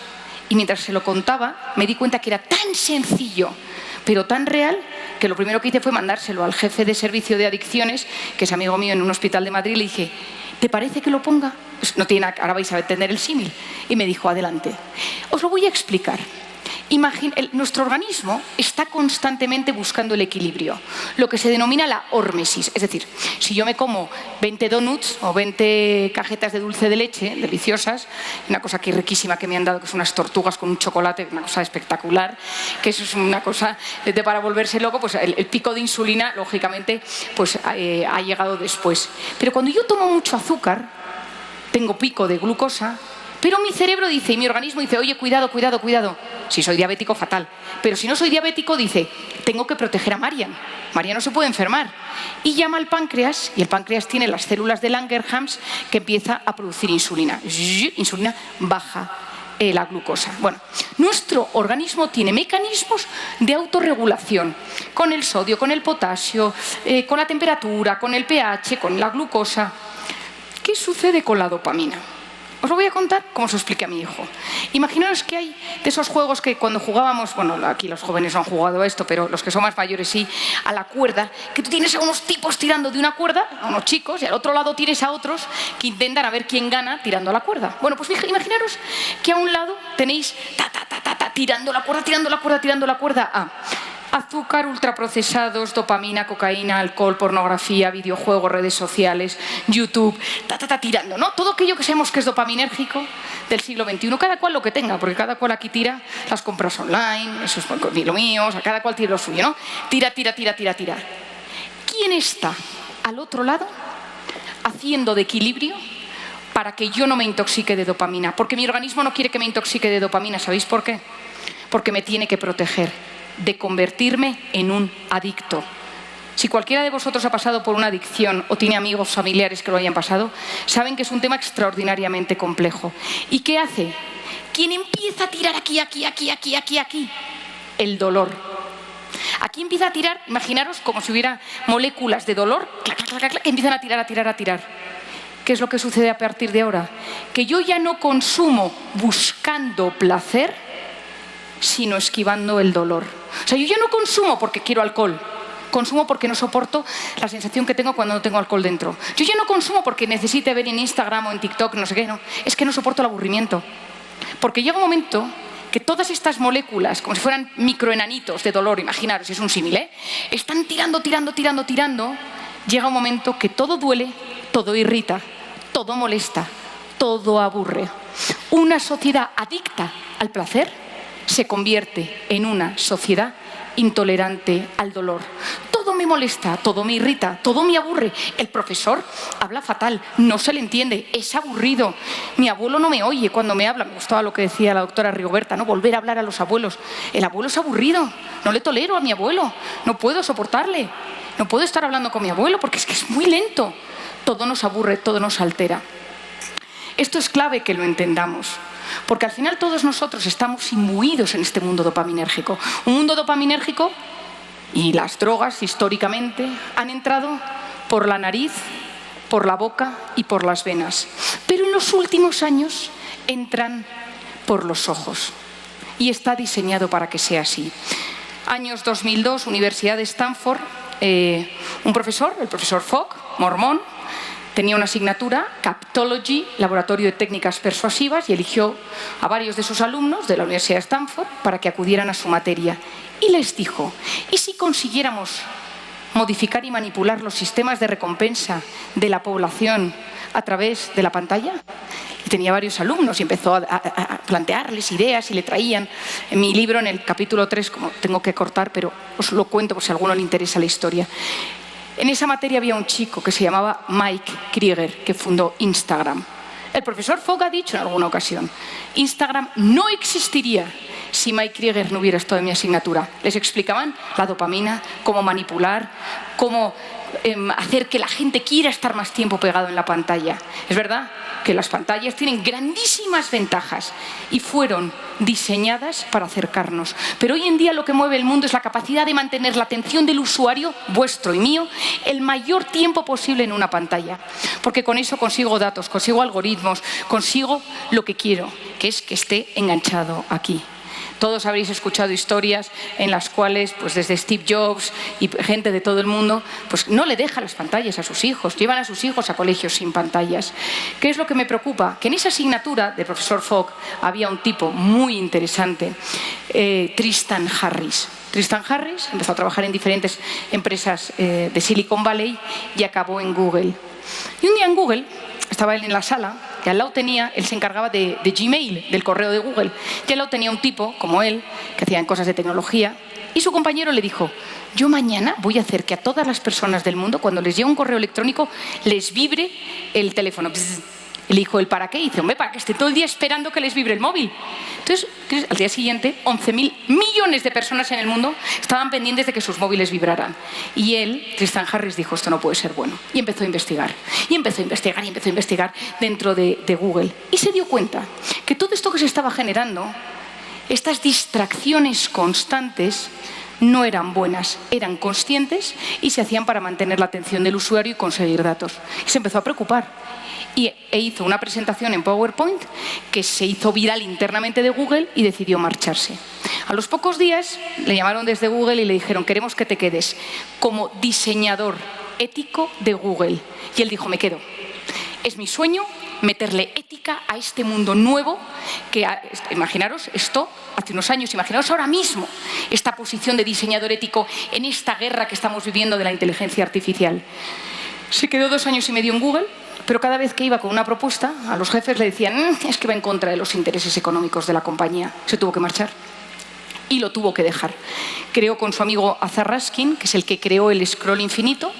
y mientras se lo contaba me di cuenta que era tan sencillo, pero tan real, que lo primero que hice fue mandárselo al jefe de servicio de adicciones, que es amigo mío en un hospital de Madrid, y le dije, ¿te parece que lo ponga? Pues no tiene, ahora vais a entender el símil. Y me dijo, adelante. Os lo voy a explicar. Nuestro organismo está constantemente buscando el equilibrio, lo que se denomina la hormesis. Es decir, si yo me como 20 donuts o 20 cajetas de dulce de leche, deliciosas, una cosa que es riquísima que me han dado, que son unas tortugas con un chocolate, una cosa espectacular, que eso es una cosa para volverse loco, pues el pico de insulina, lógicamente, pues ha llegado después. Pero cuando yo tomo mucho azúcar, tengo pico de glucosa, pero mi cerebro dice, y mi organismo dice, oye, cuidado, cuidado, cuidado. Si soy diabético, fatal. Pero si no soy diabético, dice, tengo que proteger a Marian. Marian no se puede enfermar. Y llama al páncreas, y el páncreas tiene las células de Langerhans que empieza a producir insulina. Insulina baja la glucosa. Bueno, nuestro organismo tiene mecanismos de autorregulación con el sodio, con el potasio, con la temperatura, con el pH, con la glucosa. ¿Qué sucede con la dopamina? Os lo voy a contar como se lo expliqué a mi hijo. Imaginaos que hay de esos juegos que cuando jugábamos, bueno, aquí los jóvenes no han jugado a esto, pero los que son más mayores sí, a la cuerda, que tú tienes a unos tipos tirando de una cuerda, a unos chicos, y al otro lado tienes a otros que intentan a ver quién gana tirando a la cuerda. Bueno, pues imaginaros que a un lado tenéis tirando la cuerda, tirando la cuerda, tirando la cuerda a azúcar, ultraprocesados, dopamina, cocaína, alcohol, pornografía, videojuegos, redes sociales, YouTube, tirando, ¿no? Todo aquello que sabemos que es dopaminérgico del siglo XXI, cada cual lo que tenga, porque cada cual aquí tira las compras online, eso es lo mío, o sea, cada cual tira lo suyo, ¿no? Tira. ¿Quién está al otro lado? haciendo de equilibrio para que yo no me intoxique de dopamina. Porque mi organismo no quiere que me intoxique de dopamina. ¿Sabéis por qué? Porque me tiene que proteger de convertirme en un adicto. Si cualquiera de vosotros ha pasado por una adicción o tiene amigos familiares que lo hayan pasado, saben que es un tema extraordinariamente complejo. ¿Y qué hace? ¿Quién empieza a tirar aquí? El dolor. Aquí empieza a tirar, imaginaros como si hubiera moléculas de dolor, que empiezan a tirar. ¿Qué es lo que sucede a partir de ahora? Que yo ya no consumo buscando placer, sino esquivando el dolor. O sea, yo ya no consumo porque quiero alcohol. Consumo porque no soporto la sensación que tengo cuando no tengo alcohol dentro. Yo ya no consumo porque necesite ver en Instagram o en TikTok, no sé qué, no. Es que no soporto el aburrimiento. Porque llega un momento que todas estas moléculas, como si fueran microenanitos de dolor, imaginaros, es un símil, están tirando. Llega un momento que todo duele, todo irrita, todo molesta, todo aburre. Una sociedad adicta al placer se convierte en una sociedad intolerante al dolor. Todo me molesta, todo me irrita, todo me aburre. El profesor habla fatal, no se le entiende, es aburrido. Mi abuelo no me oye cuando me habla. Me gustaba lo que decía la doctora Rigoberta, ¿no? Volver a hablar a los abuelos. El abuelo es aburrido, no le tolero a mi abuelo, no puedo soportarle. No puedo estar hablando con mi abuelo porque es que es muy lento. Todo nos aburre, todo nos altera. Esto es clave que lo entendamos. Porque al final todos nosotros estamos imbuidos en este mundo dopaminérgico. Un mundo dopaminérgico, y las drogas históricamente han entrado por la nariz, por la boca y por las venas. Pero en los últimos años entran por los ojos. Y está diseñado para que sea así. Años 2002, Universidad de Stanford, un profesor, el profesor Fogg, mormón, tenía una asignatura, Captology, Laboratorio de Técnicas Persuasivas, y eligió a varios de sus alumnos de la Universidad de Stanford para que acudieran a su materia. Y les dijo, ¿y si consiguiéramos modificar y manipular los sistemas de recompensa de la población a través de la pantalla? Y tenía varios alumnos y empezó a plantearles ideas y le traían. En mi libro, en el capítulo 3, como tengo que cortar, pero os lo cuento por si a alguno le interesa la historia. En esa materia había un chico que se llamaba Mike Krieger, que fundó Instagram. El profesor Fogg ha dicho en alguna ocasión, Instagram no existiría si Mike Krieger no hubiera estado en mi asignatura. Les explicaban la dopamina, cómo manipular, cómo hacer que la gente quiera estar más tiempo pegado en la pantalla. Es verdad que las pantallas tienen grandísimas ventajas y fueron diseñadas para acercarnos. Pero hoy en día lo que mueve el mundo es la capacidad de mantener la atención del usuario, vuestro y mío, el mayor tiempo posible en una pantalla. Porque con eso consigo datos, consigo algoritmos, consigo lo que quiero, que es que esté enganchado aquí. Todos habréis escuchado historias en las cuales, pues desde Steve Jobs y gente de todo el mundo, pues no le dejan las pantallas a sus hijos, llevan a sus hijos a colegios sin pantallas. ¿Qué es lo que me preocupa? Que en esa asignatura del profesor Fogg había un tipo muy interesante, Tristan Harris. Tristan Harris empezó a trabajar en diferentes empresas de Silicon Valley y acabó en Google. Y un día en Google, estaba él en la sala, y al lado tenía, él se encargaba de Gmail, del correo de Google, y al lado tenía un tipo, como él, que hacían cosas de tecnología, y su compañero le dijo, yo mañana voy a hacer que a todas las personas del mundo, cuando les llegue un correo electrónico, les vibre el teléfono. Bzz. Y le dijo, ¿el para qué? Y dice, hombre, para que esté todo el día esperando que les vibre el móvil. Entonces, al día siguiente, 11.000 millones de personas en el mundo estaban pendientes de que sus móviles vibraran. Y él, Tristan Harris, dijo, esto no puede ser bueno. Y empezó a investigar. Y empezó a investigar dentro de Google. Y se dio cuenta que todo esto que se estaba generando, estas distracciones constantes, no eran buenas, eran conscientes y se hacían para mantener la atención del usuario y conseguir datos. Y se empezó a preocupar. E hizo una presentación en PowerPoint que se hizo viral internamente de Google y decidió marcharse. A los pocos días le llamaron desde Google y le dijeron, queremos que te quedes como diseñador ético de Google. Y él dijo, me quedo. Es mi sueño meterle ética a este mundo nuevo que, imaginaros esto hace unos años, imaginaros ahora mismo esta posición de diseñador ético en esta guerra que estamos viviendo de la inteligencia artificial. Se quedó 2 años y medio en Google, pero cada vez que iba con una propuesta, a los jefes le decían, es que va en contra de los intereses económicos de la compañía. Se tuvo que marchar y lo tuvo que dejar. Creó con su amigo Azar Raskin, que es el que creó el scroll infinito,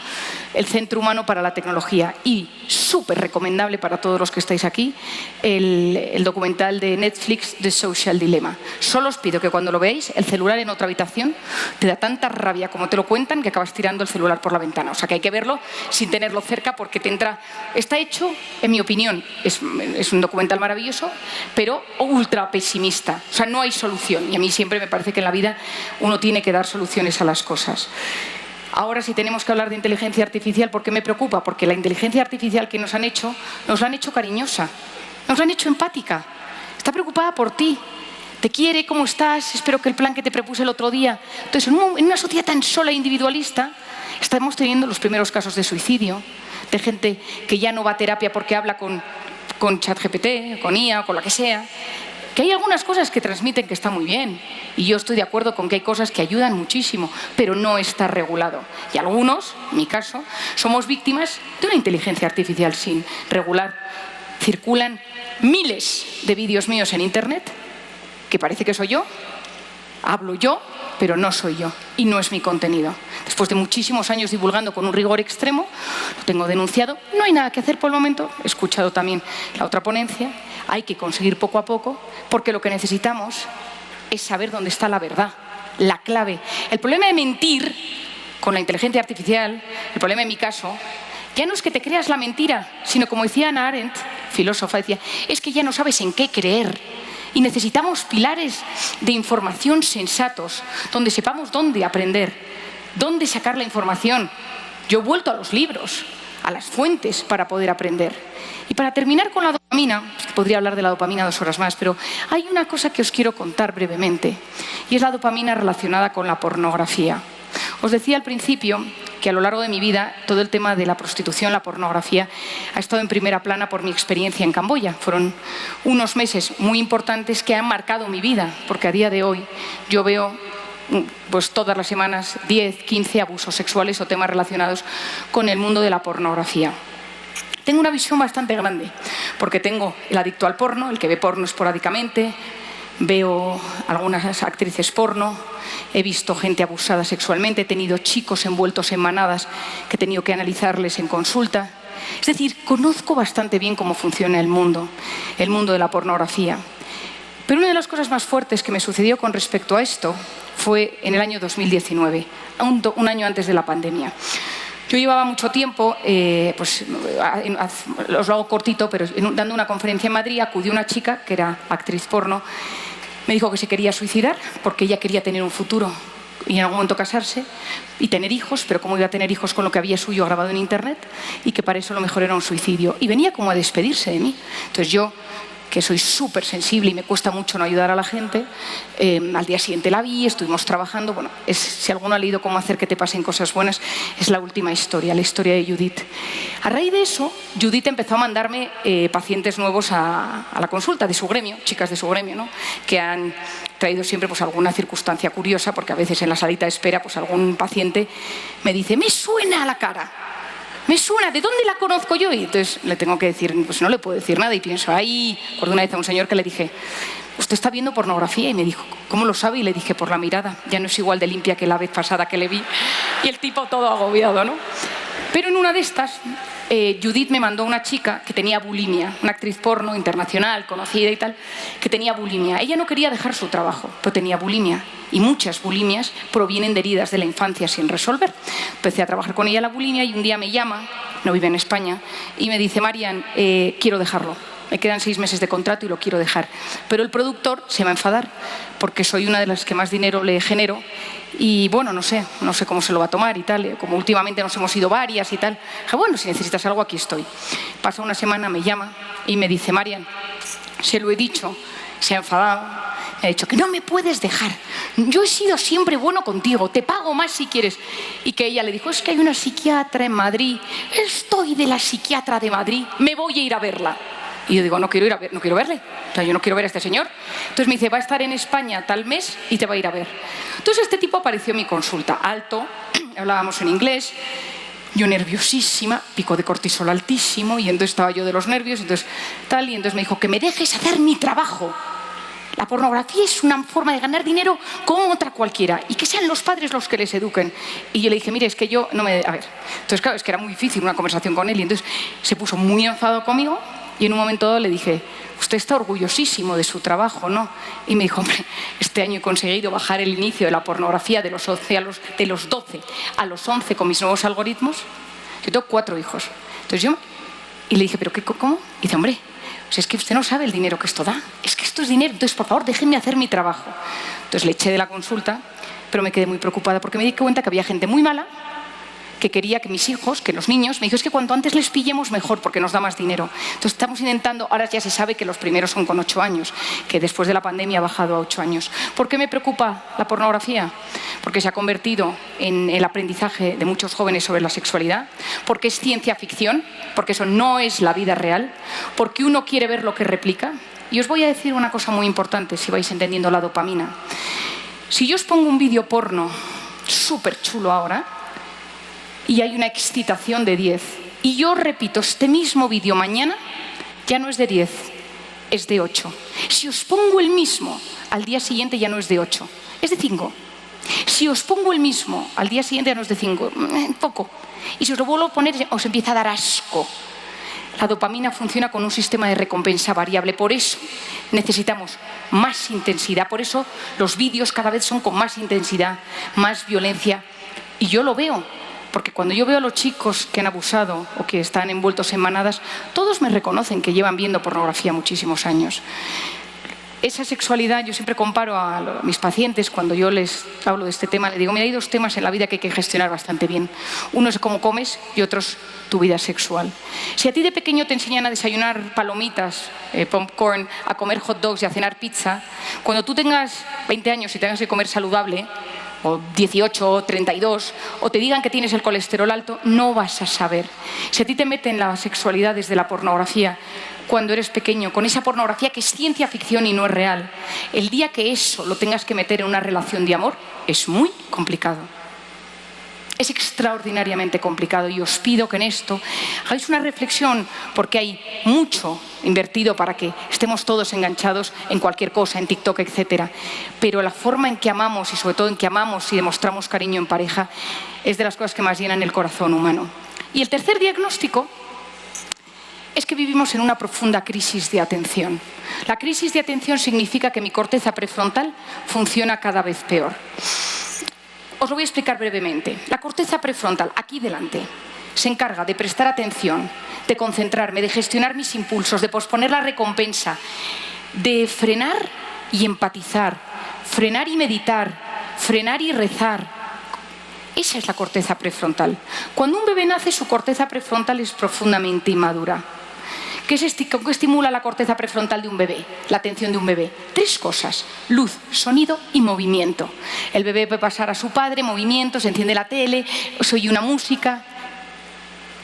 el Centro Humano para la Tecnología. Y súper recomendable para todos los que estáis aquí, el documental de Netflix, The Social Dilemma. Solo os pido que cuando lo veáis, el celular en otra habitación te da tanta rabia como te lo cuentan que acabas tirando el celular por la ventana. O sea que hay que verlo sin tenerlo cerca porque te entra... Está hecho, en mi opinión, es un documental maravilloso, pero ultra pesimista. O sea, no hay solución. Y a mí siempre me parece que en la vida uno tiene que dar soluciones a las cosas. Ahora, si tenemos que hablar de inteligencia artificial, ¿por qué me preocupa? Porque la inteligencia artificial que nos la han hecho cariñosa, nos la han hecho empática. Está preocupada por ti, te quiere, ¿cómo estás? Espero que el plan que te propuse el otro día. Entonces, en una sociedad tan sola e individualista, estamos teniendo los primeros casos de suicidio, de gente que ya no va a terapia porque habla con ChatGPT, con IA, con la que sea. Que hay algunas cosas que transmiten que está muy bien, y yo estoy de acuerdo con que hay cosas que ayudan muchísimo, pero no está regulado. Y algunos, en mi caso, somos víctimas de una inteligencia artificial sin regular. Circulan miles de vídeos míos en Internet, que parece que soy yo, hablo yo, pero no soy yo, y no es mi contenido. Después de muchísimos años divulgando con un rigor extremo, lo tengo denunciado, no hay nada que hacer por el momento, he escuchado también la otra ponencia, hay que conseguir poco a poco, porque lo que necesitamos es saber dónde está la verdad, la clave. El problema de mentir con la inteligencia artificial, el problema en mi caso, ya no es que te creas la mentira, sino como decía Hannah Arendt, filósofa, decía, es que ya no sabes en qué creer. Y necesitamos pilares de información sensatos, donde sepamos dónde aprender, dónde sacar la información. Yo he vuelto a los libros, a las fuentes para poder aprender. Y para terminar con la dopamina, podría hablar de la dopamina 2 horas más, pero hay una cosa que os quiero contar brevemente, y es la dopamina relacionada con la pornografía. Os decía al principio que a lo largo de mi vida todo el tema de la prostitución, la pornografía, ha estado en primera plana por mi experiencia en Camboya. Fueron unos meses muy importantes que han marcado mi vida, porque a día de hoy yo veo pues todas las semanas 10, 15 abusos sexuales o temas relacionados con el mundo de la pornografía. Tengo una visión bastante grande, porque tengo el adicto al porno, el que ve porno esporádicamente, veo algunas actrices porno, he visto gente abusada sexualmente, he tenido chicos envueltos en manadas que he tenido que analizarles en consulta. Es decir, conozco bastante bien cómo funciona el mundo de la pornografía. Pero una de las cosas más fuertes que me sucedió con respecto a esto fue en el año 2019, un año antes de la pandemia. Yo llevaba mucho tiempo, os lo hago cortito, pero dando una conferencia en Madrid, acudió una chica que era actriz porno, me dijo que se quería suicidar porque ella quería tener un futuro y en algún momento casarse y tener hijos, pero cómo iba a tener hijos con lo que había suyo grabado en Internet, y que para eso lo mejor era un suicidio. Y venía como a despedirse de mí. Entonces yo, que soy súper sensible y me cuesta mucho no ayudar a la gente, al día siguiente la vi, estuvimos trabajando. Bueno, si alguno ha leído Cómo hacer que te pasen cosas buenas, es la última historia, la historia de Judith. A raíz de eso, Judith empezó a mandarme pacientes nuevos a la consulta de su gremio, chicas de su gremio, ¿no? Que han traído siempre pues, alguna circunstancia curiosa, porque a veces en la salita de espera pues, algún paciente me dice, me suena a la cara. Me suena, ¿de dónde la conozco yo? Y entonces le tengo que decir, pues no le puedo decir nada. Y pienso, recuerdo una vez a un señor que le dije, ¿usted está viendo pornografía? Y me dijo, ¿cómo lo sabe? Y le dije, por la mirada. Ya no es igual de limpia que la vez pasada que le vi. Y el tipo todo agobiado, ¿no? Pero en una de estas, Judith me mandó una chica que tenía bulimia, una actriz porno internacional, conocida y tal, que tenía bulimia. Ella no quería dejar su trabajo, pero tenía bulimia. Y muchas bulimias provienen de heridas de la infancia sin resolver. Empecé a trabajar con ella la bulimia y un día me llama, no vive en España, y me dice, Marian, quiero dejarlo. Me quedan 6 meses de contrato y lo quiero dejar. Pero el productor se va a enfadar porque soy una de las que más dinero le genero y bueno, no sé cómo se lo va a tomar y tal. Como últimamente nos hemos ido varias y tal. Dije, bueno, si necesitas algo, aquí estoy. Pasa una semana, me llama y me dice, Marian, se lo he dicho, se ha enfadado. Me ha dicho que no me puedes dejar. Yo he sido siempre bueno contigo, te pago más si quieres. Y que ella le dijo, es que hay una psiquiatra en Madrid, estoy de la psiquiatra de Madrid, me voy a ir a verla. Y yo digo, no quiero verle. O sea, yo no quiero ver a este señor. Entonces me dice, va a estar en España tal mes y te va a ir a ver. Entonces este tipo apareció en mi consulta, alto, hablábamos en inglés, yo nerviosísima, pico de cortisol altísimo, y entonces estaba yo de los nervios, y entonces me dijo, que me dejes hacer mi trabajo. La pornografía es una forma de ganar dinero como otra cualquiera y que sean los padres los que les eduquen. Y yo le dije, mire, es que yo no me... A ver, entonces claro, es que era muy difícil una conversación con él y entonces se puso muy enfadado conmigo y en un momento dado le dije, usted está orgullosísimo de su trabajo, ¿no? Y me dijo, hombre, este año he conseguido bajar el inicio de la pornografía de los 12 a los 11 con mis nuevos algoritmos. Yo tengo 4 hijos. Entonces yo... Y le dije, ¿pero qué, cómo? Y dice, hombre, pues es que usted no sabe el dinero que esto da. Es que esto es dinero, entonces por favor déjenme hacer mi trabajo. Entonces le eché de la consulta, pero me quedé muy preocupada porque me di cuenta que había gente muy mala que quería que mis hijos, que los niños, me dijo, es que cuanto antes les pillemos mejor porque nos da más dinero. Entonces estamos intentando, ahora ya se sabe que los primeros son con 8 años, que después de la pandemia ha bajado a 8 años. ¿Por qué me preocupa la pornografía? Porque se ha convertido en el aprendizaje de muchos jóvenes sobre la sexualidad, porque es ciencia ficción, porque eso no es la vida real, porque uno quiere ver lo que replica. Y os voy a decir una cosa muy importante, si vais entendiendo la dopamina. Si yo os pongo un vídeo porno súper chulo ahora, y hay una excitación de 10, y yo repito este mismo vídeo mañana, ya no es de 10, es de 8. Si os pongo el mismo, al día siguiente ya no es de 8, es de 5. Si os pongo el mismo, al día siguiente ya no es de 5, poco. Y si os lo vuelvo a poner, os empieza a dar asco. La dopamina funciona con un sistema de recompensa variable, por eso necesitamos más intensidad, por eso los vídeos cada vez son con más intensidad, más violencia, y yo lo veo. Porque cuando yo veo a los chicos que han abusado o que están envueltos en manadas, todos me reconocen que llevan viendo pornografía muchísimos años. Esa sexualidad, yo siempre comparo a mis pacientes, cuando yo les hablo de este tema, les digo, mira, hay 2 temas en la vida que hay que gestionar bastante bien. Uno es cómo comes y otro es tu vida sexual. Si a ti de pequeño te enseñan a desayunar palomitas, popcorn, a comer hot dogs y a cenar pizza, cuando tú tengas 20 años y tengas que comer saludable, o 18 o 32, o te digan que tienes el colesterol alto, no vas a saber. Si a ti te meten la sexualidad desde la pornografía cuando eres pequeño, con esa pornografía que es ciencia ficción y no es real, el día que eso lo tengas que meter en una relación de amor, es muy complicado. Es extraordinariamente complicado y os pido que en esto hagáis una reflexión, porque hay mucho invertido para que estemos todos enganchados en cualquier cosa, en TikTok, etc. Pero la forma en que amamos y sobre todo en que amamos y demostramos cariño en pareja es de las cosas que más llenan el corazón humano. Y el tercer diagnóstico es que vivimos en una profunda crisis de atención. La crisis de atención significa que mi corteza prefrontal funciona cada vez peor. Os lo voy a explicar brevemente. La corteza prefrontal, aquí delante, se encarga de prestar atención, de concentrarme, de gestionar mis impulsos, de posponer la recompensa, de frenar y empatizar, frenar y meditar, frenar y rezar. Esa es la corteza prefrontal. Cuando un bebé nace, su corteza prefrontal es profundamente inmadura. ¿Qué estimula la corteza prefrontal de un bebé? La atención de un bebé. 3 cosas: luz, sonido y movimiento. El bebé puede pasar a su padre, movimiento, se enciende la tele, se oye una música.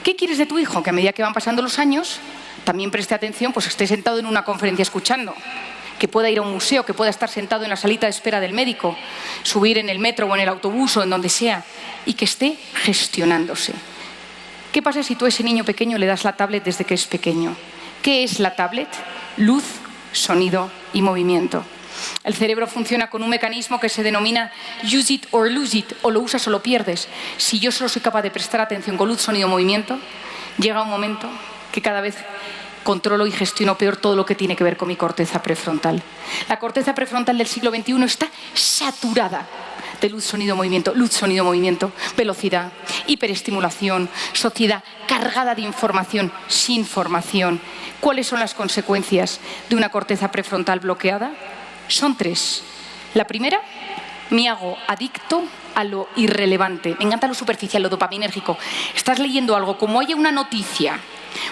¿Qué quieres de tu hijo? Que a medida que van pasando los años, también preste atención, pues esté sentado en una conferencia escuchando, que pueda ir a un museo, que pueda estar sentado en la salita de espera del médico, subir en el metro o en el autobús o en donde sea, y que esté gestionándose. ¿Qué pasa si tú a ese niño pequeño le das la tablet desde que es pequeño? ¿Qué es la tablet? Luz, sonido y movimiento. El cerebro funciona con un mecanismo que se denomina use it or lose it, o lo usas o lo pierdes. Si yo solo soy capaz de prestar atención con luz, sonido, movimiento, llega un momento que cada vez controlo y gestiono peor todo lo que tiene que ver con mi corteza prefrontal. La corteza prefrontal del siglo XXI está saturada de luz, sonido, movimiento, velocidad, hiperestimulación, sociedad cargada de información sin formación. ¿Cuáles son las consecuencias de una corteza prefrontal bloqueada? Son 3. La primera, me hago adicto a lo irrelevante. Me encanta lo superficial, lo dopaminérgico. Estás leyendo algo, como haya una noticia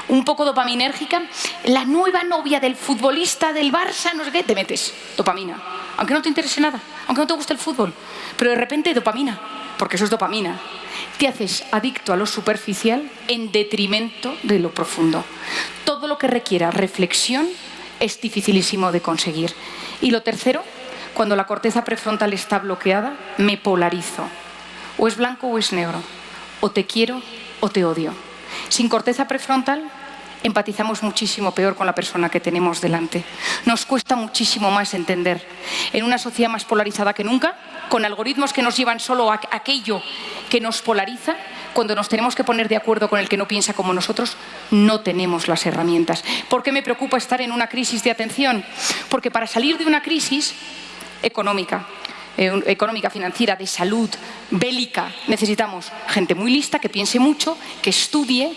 un poco dopaminérgica, la nueva novia del futbolista del Barça, no sé qué, te metes dopamina, aunque no te interese nada, aunque no te guste el fútbol, pero de repente dopamina, porque eso es dopamina. Te haces adicto a lo superficial en detrimento de lo profundo. Todo lo que requiera reflexión es dificilísimo de conseguir. Y lo tercero, cuando la corteza prefrontal está bloqueada, me polarizo. O es blanco o es negro. O te quiero o te odio. Sin corteza prefrontal, empatizamos muchísimo peor con la persona que tenemos delante. Nos cuesta muchísimo más entender. En una sociedad más polarizada que nunca, con algoritmos que nos llevan solo a aquello que nos polariza, cuando nos tenemos que poner de acuerdo con el que no piensa como nosotros, no tenemos las herramientas. ¿Por qué me preocupa estar en una crisis de atención? Porque para salir de una crisis económica, financiera, de salud, bélica, necesitamos gente muy lista, que piense mucho, que estudie,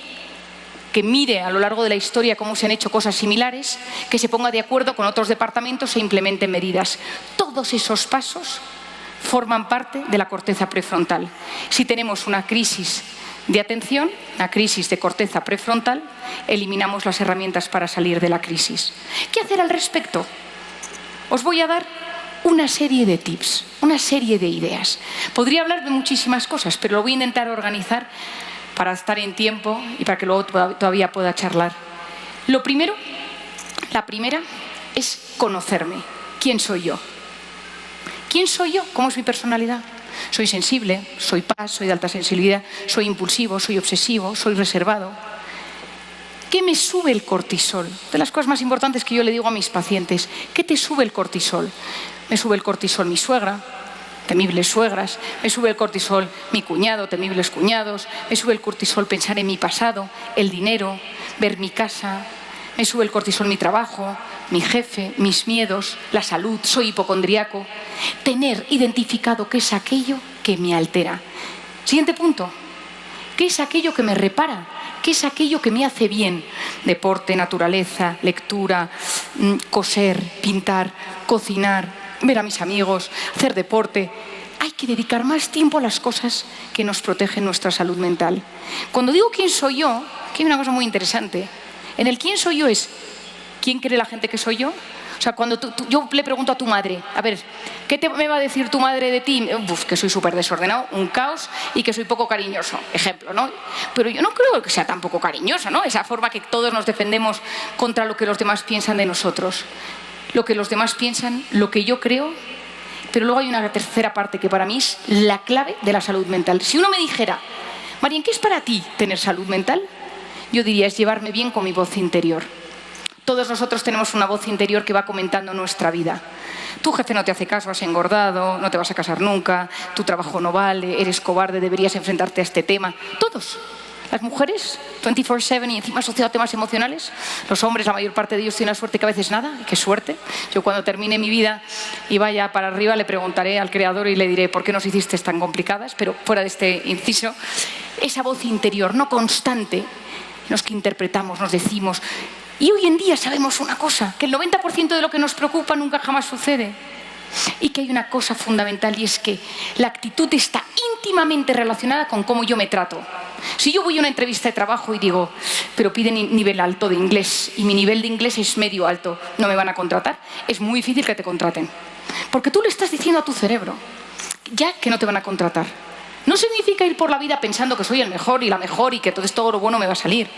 que mire a lo largo de la historia cómo se han hecho cosas similares, que se ponga de acuerdo con otros departamentos e implemente medidas. Todos esos pasos forman parte de la corteza prefrontal. Si tenemos una crisis de atención, una crisis de corteza prefrontal, eliminamos las herramientas para salir de la crisis. ¿Qué hacer al respecto? Os voy a dar una serie de tips, una serie de ideas. Podría hablar de muchísimas cosas, pero lo voy a intentar organizar para estar en tiempo y para que luego todavía pueda charlar. Lo primero, la primera, es conocerme. ¿Quién soy yo? ¿Quién soy yo? ¿Cómo es mi personalidad? Soy sensible, soy paz, soy de alta sensibilidad, soy impulsivo, soy obsesivo, soy reservado. ¿Qué me sube el cortisol? De las cosas más importantes que yo le digo a mis pacientes, ¿qué te sube el cortisol? Me sube el cortisol mi suegra, temibles suegras, me sube el cortisol mi cuñado, temibles cuñados, me sube el cortisol pensar en mi pasado, el dinero, ver mi casa, me sube el cortisol mi trabajo, mi jefe, mis miedos, la salud, soy hipocondriaco. Tener identificado qué es aquello que me altera. Siguiente punto, ¿qué es aquello que me repara? ¿Qué es aquello que me hace bien? Deporte, naturaleza, lectura, coser, pintar, cocinar, ver a mis amigos, hacer deporte. Hay que dedicar más tiempo a las cosas que nos protegen nuestra salud mental. Cuando digo quién soy yo, aquí hay una cosa muy interesante. En el quién soy yo es ¿quién cree la gente que soy yo? O sea, cuando yo le pregunto a tu madre, a ver, ¿qué me va a decir tu madre de ti? Uf, que soy súper desordenado, un caos y que soy poco cariñoso, ejemplo, ¿no? Pero yo no creo que sea tan poco cariñoso, ¿no? Esa forma que todos nos defendemos contra lo que los demás piensan de nosotros. Lo que los demás piensan, lo que yo creo, pero luego hay una tercera parte que para mí es la clave de la salud mental. Si uno me dijera, Marien, ¿qué es para ti tener salud mental? Yo diría, es llevarme bien con mi voz interior. Todos nosotros tenemos una voz interior que va comentando nuestra vida. Tu jefe no te hace caso, has engordado, no te vas a casar nunca, tu trabajo no vale, eres cobarde, deberías enfrentarte a este tema. Todos. Las mujeres, 24/7 y encima asociado a temas emocionales. Los hombres, la mayor parte de ellos tienen la suerte que a veces nada. ¡Qué suerte! Yo cuando termine mi vida y vaya para arriba le preguntaré al Creador y le diré ¿por qué nos hiciste tan complicadas? Pero fuera de este inciso, esa voz interior no constante, los que interpretamos, nos decimos. Y hoy en día sabemos una cosa, que el 90% de lo que nos preocupa nunca jamás sucede. Y que hay una cosa fundamental y es que la actitud está íntimamente relacionada con cómo yo me trato. Si yo voy a una entrevista de trabajo y digo, pero piden nivel alto de inglés y mi nivel de inglés es medio alto, ¿no me van a contratar? Es muy difícil que te contraten. Porque tú le estás diciendo a tu cerebro ya que no te van a contratar. No significa ir por la vida pensando que soy el mejor y la mejor y que entonces todo lo bueno me va a salir.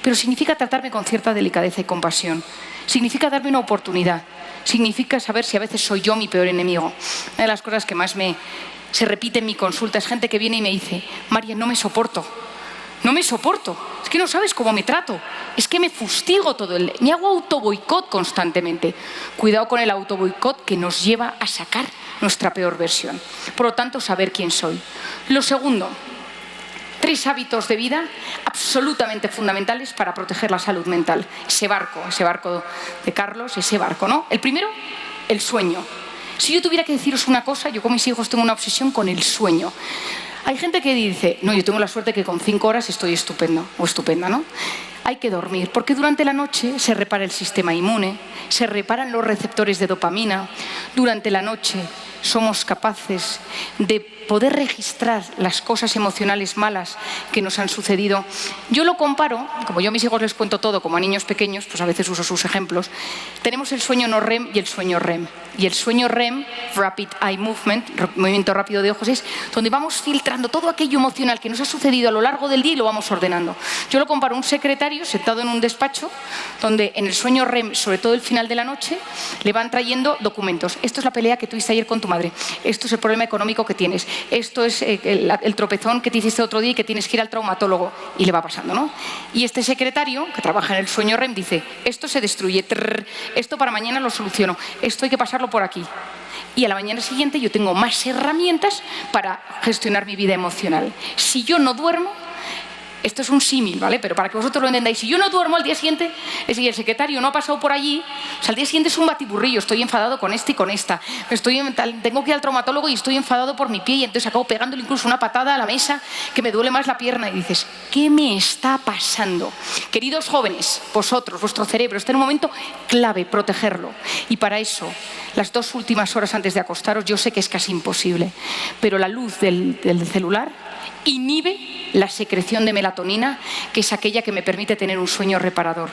Pero significa tratarme con cierta delicadeza y compasión. Significa darme una oportunidad. Significa saber si a veces soy yo mi peor enemigo. Una de las cosas que más se repite en mi consulta es gente que viene y me dice, María, no me soporto. No me soporto. Es que no sabes cómo me trato. Es que me fustigo todo el día. Me hago autoboicot constantemente. Cuidado con el autoboicot que nos lleva a sacar nuestra peor versión. Por lo tanto, saber quién soy. Lo segundo, 3 hábitos de vida absolutamente fundamentales para proteger la salud mental. Ese barco de Carlos, ese barco, ¿no? El primero, el sueño. Si yo tuviera que deciros una cosa, yo con mis hijos tengo una obsesión con el sueño. Hay gente que dice, no, yo tengo la suerte que con 5 horas estoy estupendo o estupenda, ¿no? Hay que dormir, porque durante la noche se repara el sistema inmune, se reparan los receptores de dopamina. Durante la noche somos capaces de poder registrar las cosas emocionales malas que nos han sucedido. Yo lo comparo, como yo a mis hijos les cuento todo, como a niños pequeños, pues a veces uso sus ejemplos. Tenemos el sueño no REM y el sueño REM. Y el sueño REM, Rapid Eye Movement, movimiento rápido de ojos, es donde vamos filtrando todo aquello emocional que nos ha sucedido a lo largo del día y lo vamos ordenando. Yo lo comparo a un secretario sentado en un despacho, donde en el sueño REM, sobre todo el final de la noche, le van trayendo documentos. Esto es la pelea que tuviste ayer con tu madre, esto es el problema económico que tienes, esto es el tropezón que te hiciste otro día y que tienes que ir al traumatólogo, y le va pasando, ¿no? Y este secretario, que trabaja en el sueño REM, dice, esto se destruye, esto para mañana lo soluciono, esto hay que pasarlo por aquí. Y a la mañana siguiente yo tengo más herramientas para gestionar mi vida emocional. Si yo no duermo, esto es un símil, ¿vale? Pero para que vosotros lo entendáis, si yo no duermo al día siguiente, es decir, el secretario no ha pasado por allí, o sea, al día siguiente es un batiburrillo, estoy enfadado con este y con esta, tengo que ir al traumatólogo y estoy enfadado por mi pie y entonces acabo pegándole incluso una patada a la mesa que me duele más la pierna y dices, ¿qué me está pasando? Queridos jóvenes, vosotros, vuestro cerebro está en un momento clave, protegerlo. Y para eso, las 2 últimas horas antes de acostaros, yo sé que es casi imposible, pero la luz del celular inhibe la secreción de melatonina, que es aquella que me permite tener un sueño reparador.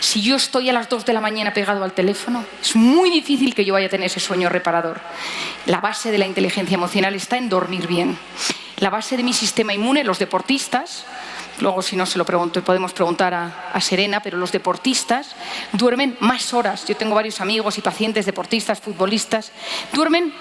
Si yo estoy a las 2 de la mañana pegado al teléfono, es muy difícil que yo vaya a tener ese sueño reparador. La base de la inteligencia emocional está en dormir bien. La base de mi sistema inmune, los deportistas, luego si no se lo pregunto, podemos preguntar a Serena, pero los deportistas duermen más horas. Yo tengo varios amigos y pacientes deportistas, futbolistas, duermen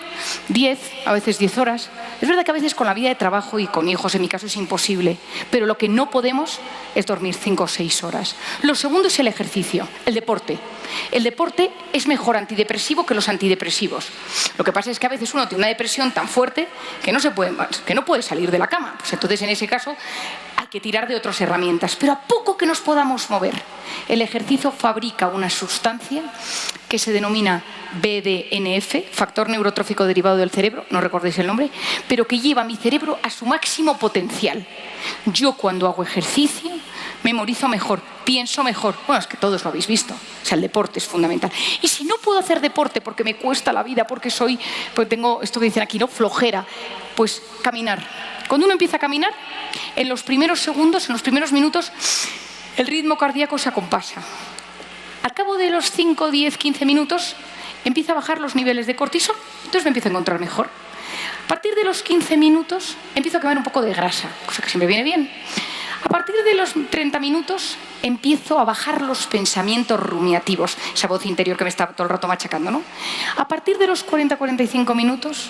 10, a veces 10 horas. Es verdad que a veces con la vida de trabajo y con hijos, en mi caso es imposible, pero lo que no podemos es dormir 5 o 6 horas. Lo segundo es el ejercicio, el deporte. El deporte es mejor antidepresivo que los antidepresivos. Lo que pasa es que a veces uno tiene una depresión tan fuerte que no puede salir de la cama. Pues entonces en ese caso hay que tirar de otras herramientas, pero a poco que nos podamos mover, el ejercicio fabrica una sustancia que se denomina BDNF, factor neurotrófico derivado del cerebro, no recordéis el nombre, pero que lleva a mi cerebro a su máximo potencial. Yo cuando hago ejercicio memorizo mejor, pienso mejor. Bueno, es que todos lo habéis visto. O sea, el deporte es fundamental. Y si no puedo hacer deporte porque me cuesta la vida, porque tengo esto que dicen aquí, ¿no? Flojera, pues caminar. Cuando uno empieza a caminar, en los primeros segundos, en los primeros minutos, el ritmo cardíaco se acompasa. Al cabo de los 5, 10, 15 minutos, empieza a bajar los niveles de cortisol, entonces me empiezo a encontrar mejor. A partir de los 15 minutos, empiezo a quemar un poco de grasa, cosa que se me viene bien. A partir de los 30 minutos empiezo a bajar los pensamientos rumiativos, esa voz interior que me está todo el rato machacando, ¿no? A partir de los 40-45 minutos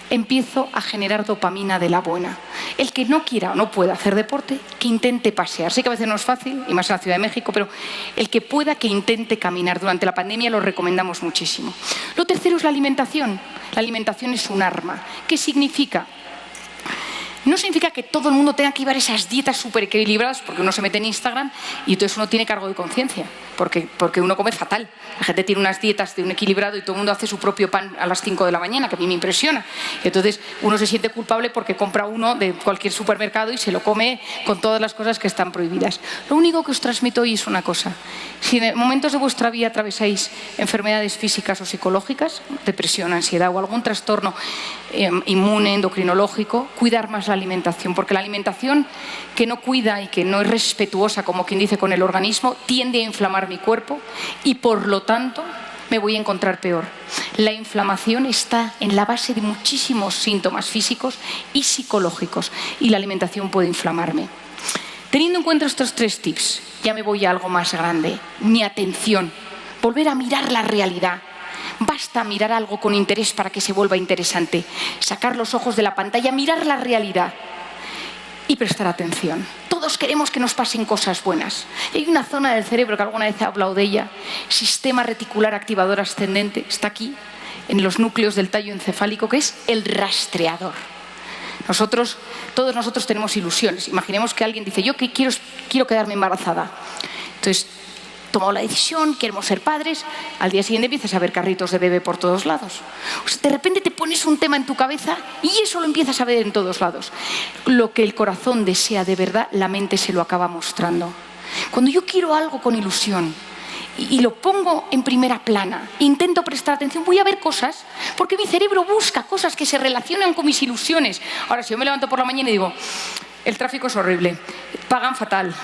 empiezo a generar dopamina de la buena. El que no quiera o no pueda hacer deporte, que intente pasear. Sé que a veces no es fácil, y más en la Ciudad de México, pero el que pueda, que intente caminar. Durante la pandemia lo recomendamos muchísimo. Lo tercero es la alimentación. La alimentación es un arma. ¿Qué significa? No significa que todo el mundo tenga que llevar esas dietas súper equilibradas, porque uno se mete en Instagram y entonces uno tiene cargo de conciencia, porque uno come fatal. La gente tiene unas dietas de un equilibrado y todo el mundo hace su propio pan a las 5 de la mañana, que a mí me impresiona. Y entonces uno se siente culpable porque compra uno de cualquier supermercado y se lo come con todas las cosas que están prohibidas. Lo único que os transmito hoy es una cosa. Si en momentos de vuestra vida atravesáis enfermedades físicas o psicológicas, depresión, ansiedad o algún trastorno inmune, endocrinológico, cuidar más la alimentación, porque la alimentación que no cuida y que no es respetuosa, como quien dice, con el organismo, tiende a inflamar mi cuerpo y por lo tanto me voy a encontrar peor. La inflamación está en la base de muchísimos síntomas físicos y psicológicos y la alimentación puede inflamarme. Teniendo en cuenta estos 3 tips, ya me voy a algo más grande. Mi atención, volver a mirar la realidad. Basta mirar algo con interés para que se vuelva interesante. Sacar los ojos de la pantalla, mirar la realidad y prestar atención. Todos queremos que nos pasen cosas buenas. Y hay una zona del cerebro que alguna vez he hablado de ella, sistema reticular activador ascendente, está aquí, en los núcleos del tallo encefálico, que es el rastreador. Todos nosotros tenemos ilusiones. Imaginemos que alguien dice, yo quiero quedarme embarazada. Entonces, tomado la decisión, queremos ser padres, al día siguiente empiezas a ver carritos de bebé por todos lados. O sea, de repente te pones un tema en tu cabeza y eso lo empiezas a ver en todos lados. Lo que el corazón desea de verdad, la mente se lo acaba mostrando. Cuando yo quiero algo con ilusión y lo pongo en primera plana, intento prestar atención, voy a ver cosas, porque mi cerebro busca cosas que se relacionan con mis ilusiones. Ahora, si yo me levanto por la mañana y digo, el tráfico es horrible, pagan fatal,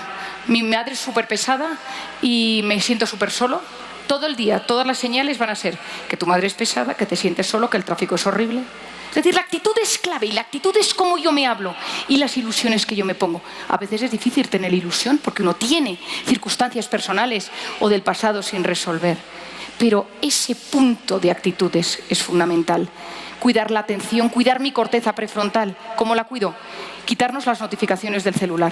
mi madre es súper pesada y me siento súper solo, todo el día, todas las señales van a ser que tu madre es pesada, que te sientes solo, que el tráfico es horrible. Es decir, la actitud es clave y la actitud es cómo yo me hablo y las ilusiones que yo me pongo. A veces es difícil tener ilusión porque uno tiene circunstancias personales o del pasado sin resolver. Pero ese punto de actitud es fundamental. cuidar la atención, cuidar mi corteza prefrontal. ¿Cómo la cuido? Quitarnos las notificaciones del celular.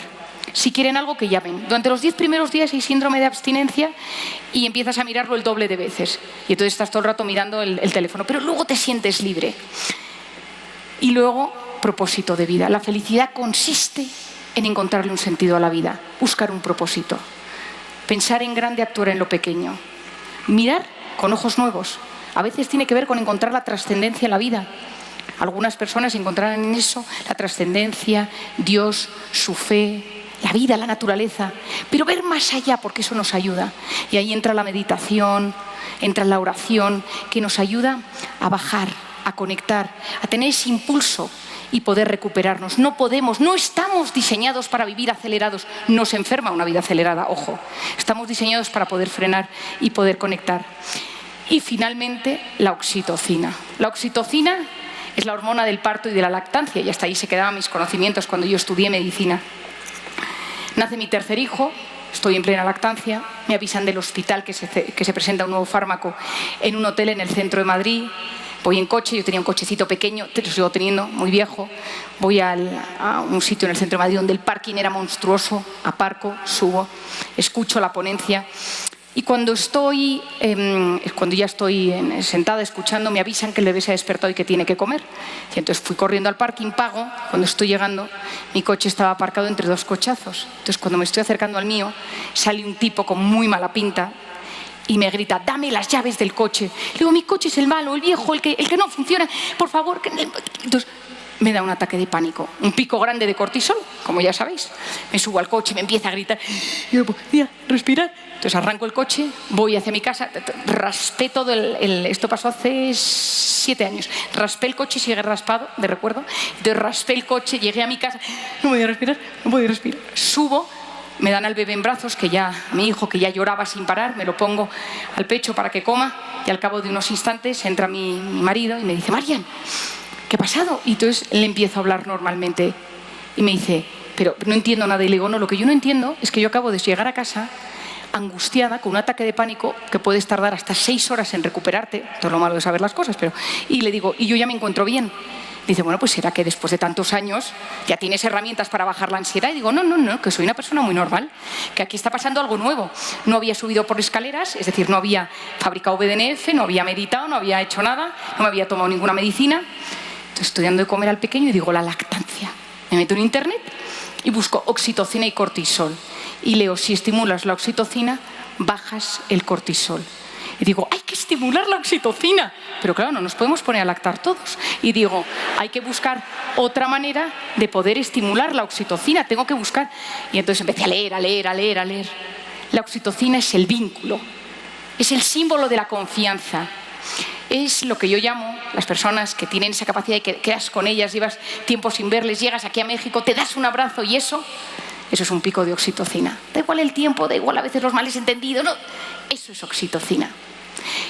Si quieren algo, que llamen. Durante los 10 primeros días hay síndrome de abstinencia y empiezas a mirarlo el doble de veces. Y entonces estás todo el rato mirando el teléfono, pero luego te sientes libre. Y luego, propósito de vida. La felicidad consiste en encontrarle un sentido a la vida, buscar un propósito. Pensar en grande, actuar en lo pequeño. Mirar con ojos nuevos. A veces tiene que ver con encontrar la trascendencia en la vida. Algunas personas encontrarán en eso la trascendencia, Dios, su fe, la vida, la naturaleza. Pero ver más allá, porque eso nos ayuda. Y ahí entra la meditación, entra la oración, que nos ayuda a bajar, a conectar, a tener ese impulso y poder recuperarnos. No podemos, no estamos diseñados para vivir acelerados. Nos enferma una vida acelerada, ojo. Estamos diseñados para poder frenar y poder conectar. Y finalmente, la oxitocina. La oxitocina es la hormona del parto y de la lactancia, y hasta ahí se quedaban mis conocimientos cuando yo estudié medicina. Nace mi tercer hijo, estoy en plena lactancia, me avisan del hospital que se presenta un nuevo fármaco en un hotel en el centro de Madrid. Voy en coche, yo tenía un cochecito pequeño, lo sigo teniendo, muy viejo. Voy a un sitio en el centro de Madrid donde el parking era monstruoso, aparco, subo, escucho la ponencia. Y cuando ya estoy sentada escuchando, me avisan que el bebé se ha despertado y que tiene que comer. Y entonces fui corriendo al parking, pago. Cuando estoy llegando, mi coche estaba aparcado entre dos cochazos. Entonces cuando me estoy acercando al mío, sale un tipo con muy mala pinta y me grita: dame las llaves del coche. Le digo: mi coche es el malo, el viejo, el que no funciona, por favor. Entonces me da un ataque de pánico, un pico grande de cortisol, como ya sabéis. Me subo al coche y me empieza a gritar. Y yo, mira, respirar. Entonces arranco el coche, voy hacia mi casa, raspé todo esto pasó hace 7 años. Raspé el coche, sigue raspado, de recuerdo. Entonces raspé el coche, llegué a mi casa, no podía respirar. Subo, me dan al bebé en brazos, mi hijo que ya lloraba sin parar, me lo pongo al pecho para que coma, y al cabo de unos instantes entra mi marido y me dice: Marian, ¿qué ha pasado? Y entonces le empiezo a hablar normalmente y me dice: pero no entiendo nada. Y le digo: no, lo que yo no entiendo es que yo acabo de llegar a casa angustiada, con un ataque de pánico que puedes tardar hasta 6 horas en recuperarte. Esto es lo malo de saber las cosas, pero... Y le digo: y yo ya me encuentro bien. Dice: bueno, pues será que después de tantos años ya tienes herramientas para bajar la ansiedad. Y digo: no, que soy una persona muy normal, que aquí está pasando algo nuevo. No había subido por escaleras, es decir, no había fabricado BDNF, no había meditado, no había hecho nada, no me había tomado ninguna medicina. Entonces estoy dando de comer al pequeño y digo: la lactancia. Me meto en internet y busco oxitocina y cortisol. Y leo: si estimulas la oxitocina, bajas el cortisol. Y digo: hay que estimular la oxitocina. Pero claro, no nos podemos poner a lactar todos. Y digo: hay que buscar otra manera de poder estimular la oxitocina. Tengo que buscar. Y entonces empecé a leer. La oxitocina es el vínculo. Es el símbolo de la confianza. Es lo que yo llamo, las personas que tienen esa capacidad y que quedas con ellas, llevas tiempo sin verles, llegas aquí a México, te das un abrazo y eso es un pico de oxitocina. Da igual el tiempo, da igual a veces los males entendidos, no. Eso es oxitocina.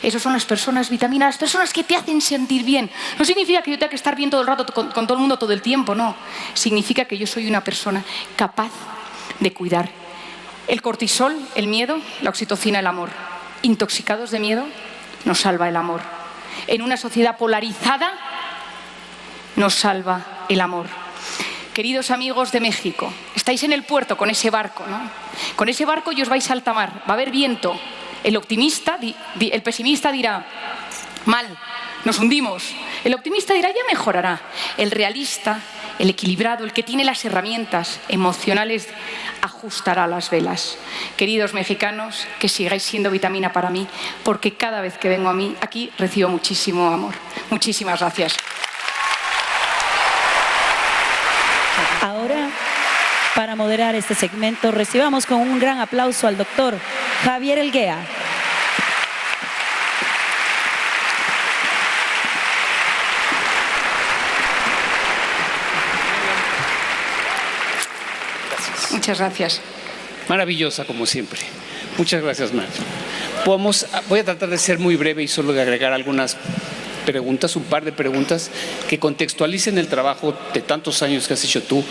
Esas son las personas vitamina, las personas que te hacen sentir bien. No significa que yo tenga que estar bien todo el rato con todo el mundo todo el tiempo, no. Significa que yo soy una persona capaz de cuidar. El cortisol, el miedo, la oxitocina, el amor. Intoxicados de miedo, nos salva el amor. En una sociedad polarizada, nos salva el amor. Queridos amigos de México, estáis en el puerto con ese barco, ¿no? Con ese barco y os vais a alta mar, va a haber viento. El pesimista dirá: mal, nos hundimos. El optimista dirá: ya mejorará. El realista, el equilibrado, el que tiene las herramientas emocionales, ajustará las velas. Queridos mexicanos, que sigáis siendo vitamina para mí, porque cada vez que vengo aquí recibo muchísimo amor. Muchísimas gracias. Ahora, para moderar este segmento, recibamos con un gran aplauso al doctor Javier Helguea. Gracias. Muchas gracias. Maravillosa, como siempre. Muchas gracias, Mar. Voy a tratar de ser muy breve y solo de agregar algunas preguntas, un par de preguntas que contextualicen el trabajo de tantos años que has hecho tú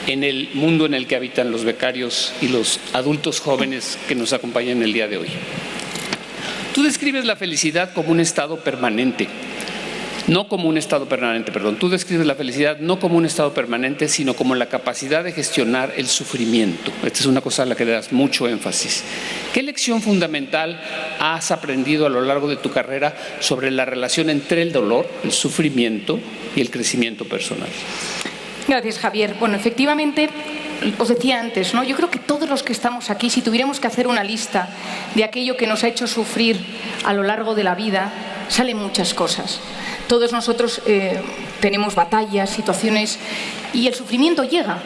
en el mundo en el que habitan los becarios y los adultos jóvenes que nos acompañan el día de hoy. Tú describes la felicidad como un estado permanente. no como un estado permanente, perdón. Tú describes la felicidad no como un estado permanente, sino como la capacidad de gestionar el sufrimiento. Esta es una cosa a la que le das mucho énfasis. ¿Qué lección fundamental has aprendido a lo largo de tu carrera sobre la relación entre el dolor, el sufrimiento y el crecimiento personal? Gracias, Javier. Bueno, efectivamente, os decía antes, ¿no? Yo creo que todos los que estamos aquí, si tuviéramos que hacer una lista de aquello que nos ha hecho sufrir a lo largo de la vida, salen muchas cosas. Todos nosotros tenemos batallas, situaciones, y el sufrimiento llega.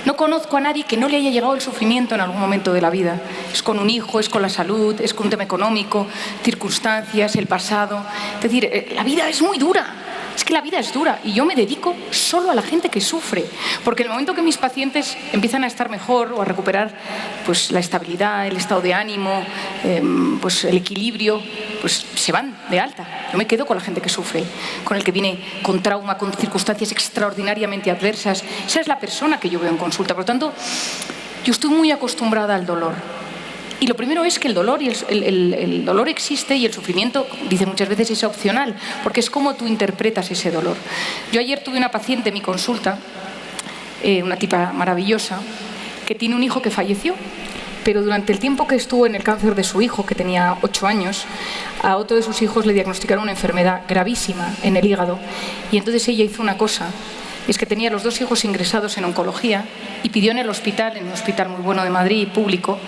No conozco a nadie que no le haya llegado el sufrimiento en algún momento de la vida. Es con un hijo, es con la salud, es con un tema económico, circunstancias, el pasado. Es decir, la vida es muy dura. Es que la vida es dura y yo me dedico solo a la gente que sufre, porque en el momento que mis pacientes empiezan a estar mejor o a recuperar pues, la estabilidad, el estado de ánimo, pues, el equilibrio, pues se van de alta. Yo me quedo con la gente que sufre, con el que viene con trauma, con circunstancias extraordinariamente adversas. Esa es la persona que yo veo en consulta. Por lo tanto, yo estoy muy acostumbrada al dolor. Y lo primero es que el dolor, el dolor existe y el sufrimiento, dice muchas veces, es opcional, porque es cómo tú interpretas ese dolor. Yo ayer tuve una paciente en mi consulta, una tipa maravillosa, que tiene un hijo que falleció, pero durante el tiempo que estuvo en el cáncer de su hijo, que tenía 8 años, a otro de sus hijos le diagnosticaron una enfermedad gravísima en el hígado. Y entonces ella hizo una cosa, es que tenía los 2 hijos ingresados en oncología y pidió en el hospital, en un hospital muy bueno de Madrid, público,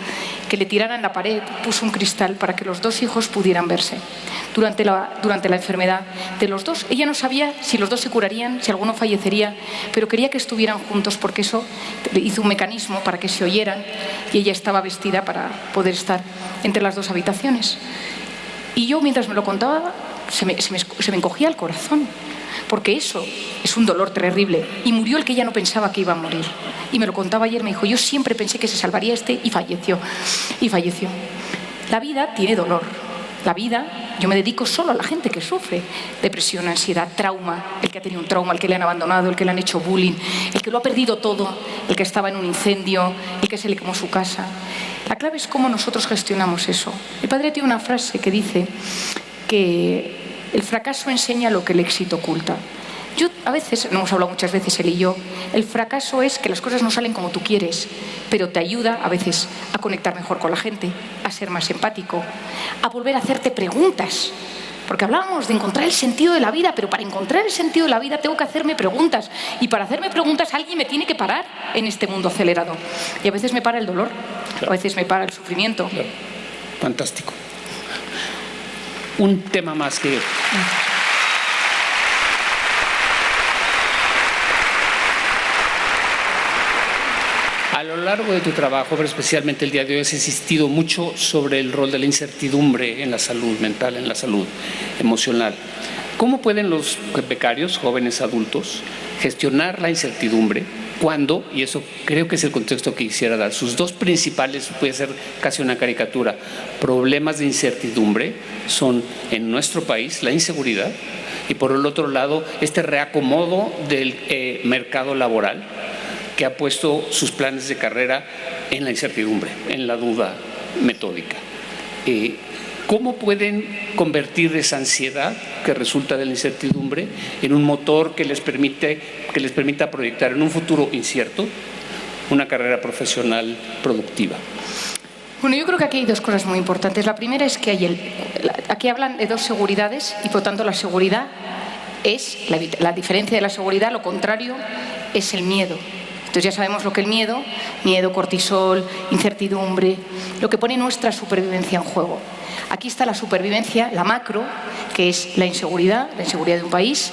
que le tiraran en la pared, puso un cristal para que los 2 hijos pudieran verse. Durante la enfermedad de los 2, ella no sabía si los 2 se curarían, si alguno fallecería, pero quería que estuvieran juntos porque eso hizo un mecanismo para que se oyeran y ella estaba vestida para poder estar entre las 2 habitaciones. Y yo, mientras me lo contaba, se me encogía el corazón. Porque eso es un dolor terrible. Y murió el que ella no pensaba que iba a morir. Y me lo contaba ayer, me dijo, yo siempre pensé que se salvaría este y falleció. Y falleció. La vida tiene dolor. La vida, yo me dedico solo a la gente que sufre depresión, ansiedad, trauma, el que ha tenido un trauma, el que le han abandonado, el que le han hecho bullying, el que lo ha perdido todo, el que estaba en un incendio, el que se le quemó su casa. La clave es cómo nosotros gestionamos eso. Mi padre tiene una frase que dice que el fracaso enseña lo que el éxito oculta. Yo, a veces, no hemos hablado muchas veces él y yo, el fracaso es que las cosas no salen como tú quieres, pero te ayuda a veces a conectar mejor con la gente, a ser más empático, a volver a hacerte preguntas. Porque hablábamos de encontrar el sentido de la vida, pero para encontrar el sentido de la vida tengo que hacerme preguntas. Y para hacerme preguntas alguien me tiene que parar en este mundo acelerado. Y a veces me para el dolor, a veces me para el sufrimiento. Claro. Fantástico. Un tema más que... A lo largo de tu trabajo, pero especialmente el día de hoy, has insistido mucho sobre el rol de la incertidumbre en la salud mental, en la salud emocional. ¿Cómo pueden los becarios, jóvenes adultos, gestionar la incertidumbre cuando, y eso creo que es el contexto que quisiera dar, sus 2 principales, puede ser casi una caricatura, problemas de incertidumbre son en nuestro país la inseguridad y por el otro lado este reacomodo del mercado laboral que ha puesto sus planes de carrera en la incertidumbre, en la duda metódica? ¿Cómo pueden convertir esa ansiedad que resulta de la incertidumbre en un motor que les permita proyectar en un futuro incierto una carrera profesional productiva? Bueno, yo creo que aquí hay 2 cosas muy importantes. La primera es que aquí hablan de 2 seguridades y por tanto la seguridad es la diferencia de la seguridad, lo contrario es el miedo. Entonces ya sabemos lo que el miedo, cortisol, incertidumbre, lo que pone nuestra supervivencia en juego. Aquí está la supervivencia, la macro, que es la inseguridad de un país,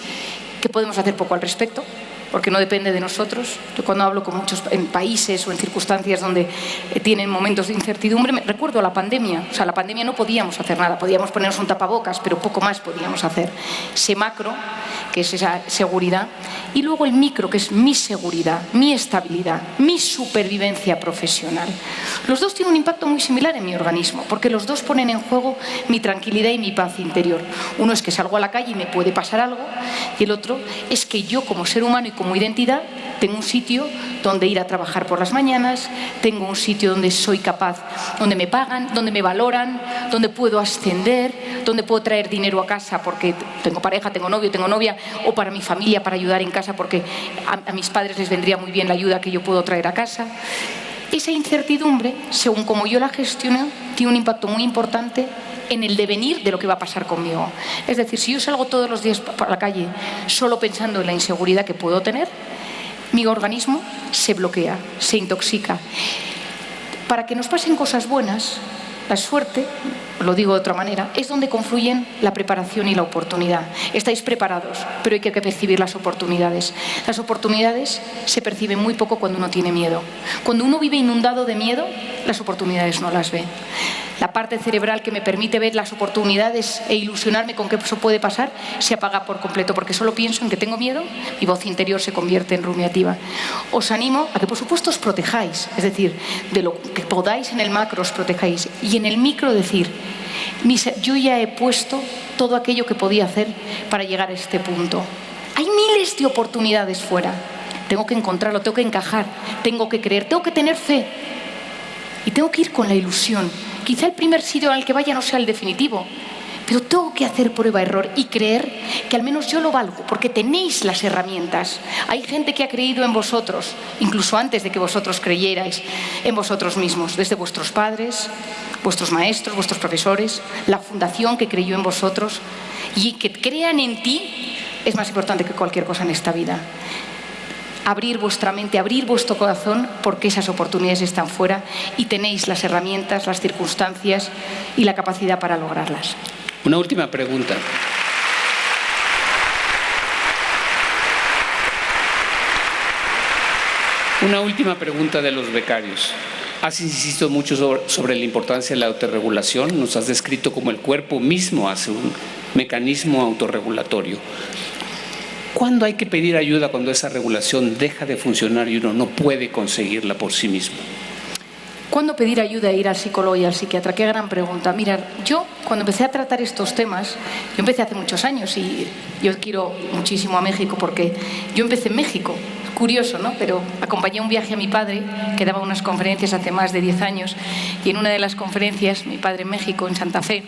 que podemos hacer poco al respecto, porque no depende de nosotros. Yo cuando hablo con muchos en países o en circunstancias donde tienen momentos de incertidumbre, me recuerdo la pandemia. O sea, la pandemia no podíamos hacer nada, podíamos ponernos un tapabocas, pero poco más podíamos hacer. Ese macro, que es esa seguridad, y luego el micro, que es mi seguridad, mi estabilidad, mi supervivencia profesional. Los 2 tienen un impacto muy similar en mi organismo, porque los 2 ponen en juego mi tranquilidad y mi paz interior. Uno es que salgo a la calle y me puede pasar algo, y el otro es que yo como ser humano y como identidad tengo un sitio donde ir a trabajar por las mañanas, tengo un sitio donde soy capaz, donde me pagan, donde me valoran, donde puedo ascender, donde puedo traer dinero a casa porque tengo pareja, tengo novio, tengo novia, o para mi familia, para ayudar en casa porque a mis padres les vendría muy bien la ayuda que yo puedo traer a casa. Esa incertidumbre, según como yo la gestiono, tiene un impacto muy importante en el devenir de lo que va a pasar conmigo. Es decir, si yo salgo todos los días para la calle solo pensando en la inseguridad que puedo tener, mi organismo se bloquea, se intoxica. Para que nos pasen cosas buenas, la suerte, lo digo de otra manera, es donde confluyen la preparación y la oportunidad. Estáis preparados, pero hay que percibir las oportunidades. Las oportunidades se perciben muy poco cuando uno tiene miedo. Cuando uno vive inundado de miedo, las oportunidades no las ve. La parte cerebral que me permite ver las oportunidades e ilusionarme con que eso puede pasar se apaga por completo, porque solo pienso en que tengo miedo, mi voz interior se convierte en rumiativa. Os animo a que, por supuesto, os protejáis, es decir, de lo que podáis en el macro os protejáis, y en el micro decir, yo ya he puesto todo aquello que podía hacer para llegar a este punto. Hay miles de oportunidades fuera. Tengo que encontrarlo, tengo que encajar, tengo que creer, tengo que tener fe y tengo que ir con la ilusión. Quizá el primer sitio al que vaya no sea el definitivo, pero tengo que hacer prueba-error y creer que al menos yo lo valgo, porque tenéis las herramientas. Hay gente que ha creído en vosotros, incluso antes de que vosotros creyerais en vosotros mismos, desde vuestros padres, vuestros maestros, vuestros profesores, la fundación que creyó en vosotros, y que crean en ti es más importante que cualquier cosa en esta vida. Abrir vuestra mente, abrir vuestro corazón, porque esas oportunidades están fuera y tenéis las herramientas, las circunstancias y la capacidad para lograrlas. Una última pregunta. Una última pregunta de los becarios. Has insistido mucho sobre la importancia de la autorregulación. Nos has descrito como el cuerpo mismo hace un mecanismo autorregulatorio. ¿Cuándo hay que pedir ayuda cuando esa regulación deja de funcionar y uno no puede conseguirla por sí mismo? ¿Cuándo pedir ayuda e ir al psicólogo y al psiquiatra? Qué gran pregunta. Mirad, yo cuando empecé a tratar estos temas, yo empecé hace muchos años y yo quiero muchísimo a México porque yo empecé en México. Curioso, ¿no? Pero acompañé un viaje a mi padre que daba unas conferencias hace más de 10 años y en una de las conferencias, mi padre en México, en Santa Fe,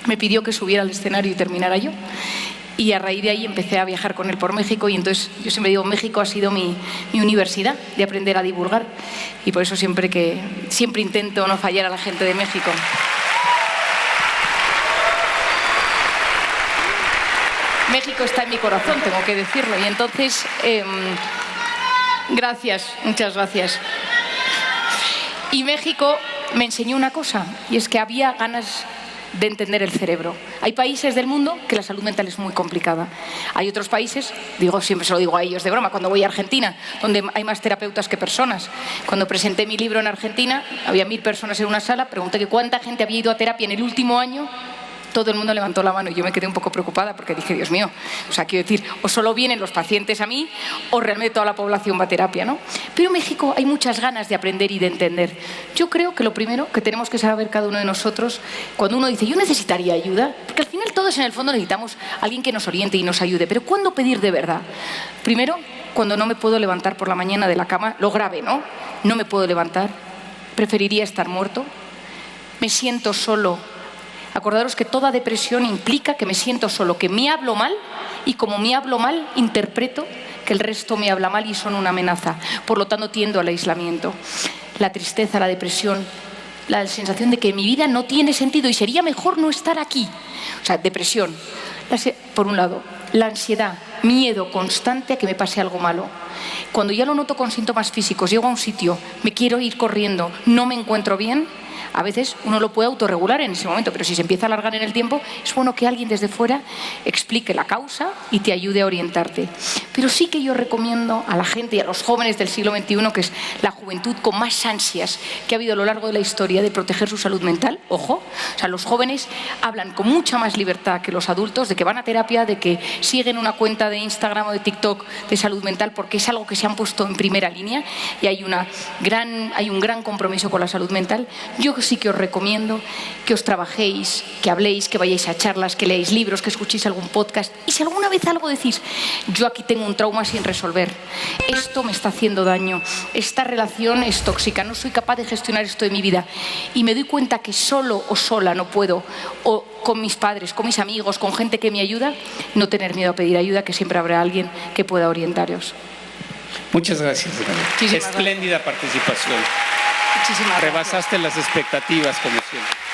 me pidió que subiera al escenario y terminara yo. Y a raíz de ahí empecé a viajar con él por México y entonces yo siempre digo, México ha sido mi universidad de aprender a divulgar y por eso siempre intento no fallar a la gente de México. México está en mi corazón, tengo que decirlo, y entonces, gracias, muchas gracias. Y México me enseñó una cosa, y es que había ganas de entender el cerebro. Hay países del mundo que la salud mental es muy complicada. Hay otros países, siempre se lo digo a ellos de broma, cuando voy a Argentina, donde hay más terapeutas que personas. Cuando presenté mi libro en Argentina, había 1000 personas en una sala, pregunté que cuánta gente había ido a terapia en el último año. Todo el mundo levantó la mano y yo me quedé un poco preocupada porque dije, Dios mío, quiero decir, o solo vienen los pacientes a mí o realmente toda la población va a terapia, ¿no? Pero en México hay muchas ganas de aprender y de entender. Yo creo que lo primero que tenemos que saber cada uno de nosotros, cuando uno dice, yo necesitaría ayuda, porque al final todos en el fondo necesitamos a alguien que nos oriente y nos ayude, pero ¿cuándo pedir de verdad? Primero, cuando no me puedo levantar por la mañana de la cama, lo grave, ¿no? No me puedo levantar, preferiría estar muerto, me siento solo. Acordaros que toda depresión implica que me siento solo, que me hablo mal y como me hablo mal, interpreto que el resto me habla mal y son una amenaza. Por lo tanto, tiendo al aislamiento. La tristeza, la depresión, la sensación de que mi vida no tiene sentido y sería mejor no estar aquí. Depresión. Por un lado, la ansiedad, miedo constante a que me pase algo malo. Cuando ya lo noto con síntomas físicos, llego a un sitio, me quiero ir corriendo, no me encuentro bien. A veces uno lo puede autorregular en ese momento, pero si se empieza a alargar en el tiempo, es bueno que alguien desde fuera explique la causa y te ayude a orientarte. Pero sí que yo recomiendo a la gente y a los jóvenes del siglo XXI, que es la juventud con más ansias que ha habido a lo largo de la historia de proteger su salud mental, ojo, los jóvenes hablan con mucha más libertad que los adultos de que van a terapia, de que siguen una cuenta de Instagram o de TikTok de salud mental, porque es algo que se han puesto en primera línea y hay un gran compromiso con la salud mental. Yo yo sí que os recomiendo que os trabajéis, que habléis, que vayáis a charlas, que leáis libros, que escuchéis algún podcast. Y si alguna vez algo decís, yo aquí tengo un trauma sin resolver, esto me está haciendo daño, esta relación es tóxica, no soy capaz de gestionar esto de mi vida y me doy cuenta que solo o sola no puedo, o con mis padres, con mis amigos, con gente que me ayuda, no tener miedo a pedir ayuda, que siempre habrá alguien que pueda orientaros. Muchas gracias. Muchísimas Espléndida participación. Muchísimas gracias. Rebasaste las expectativas, como siempre.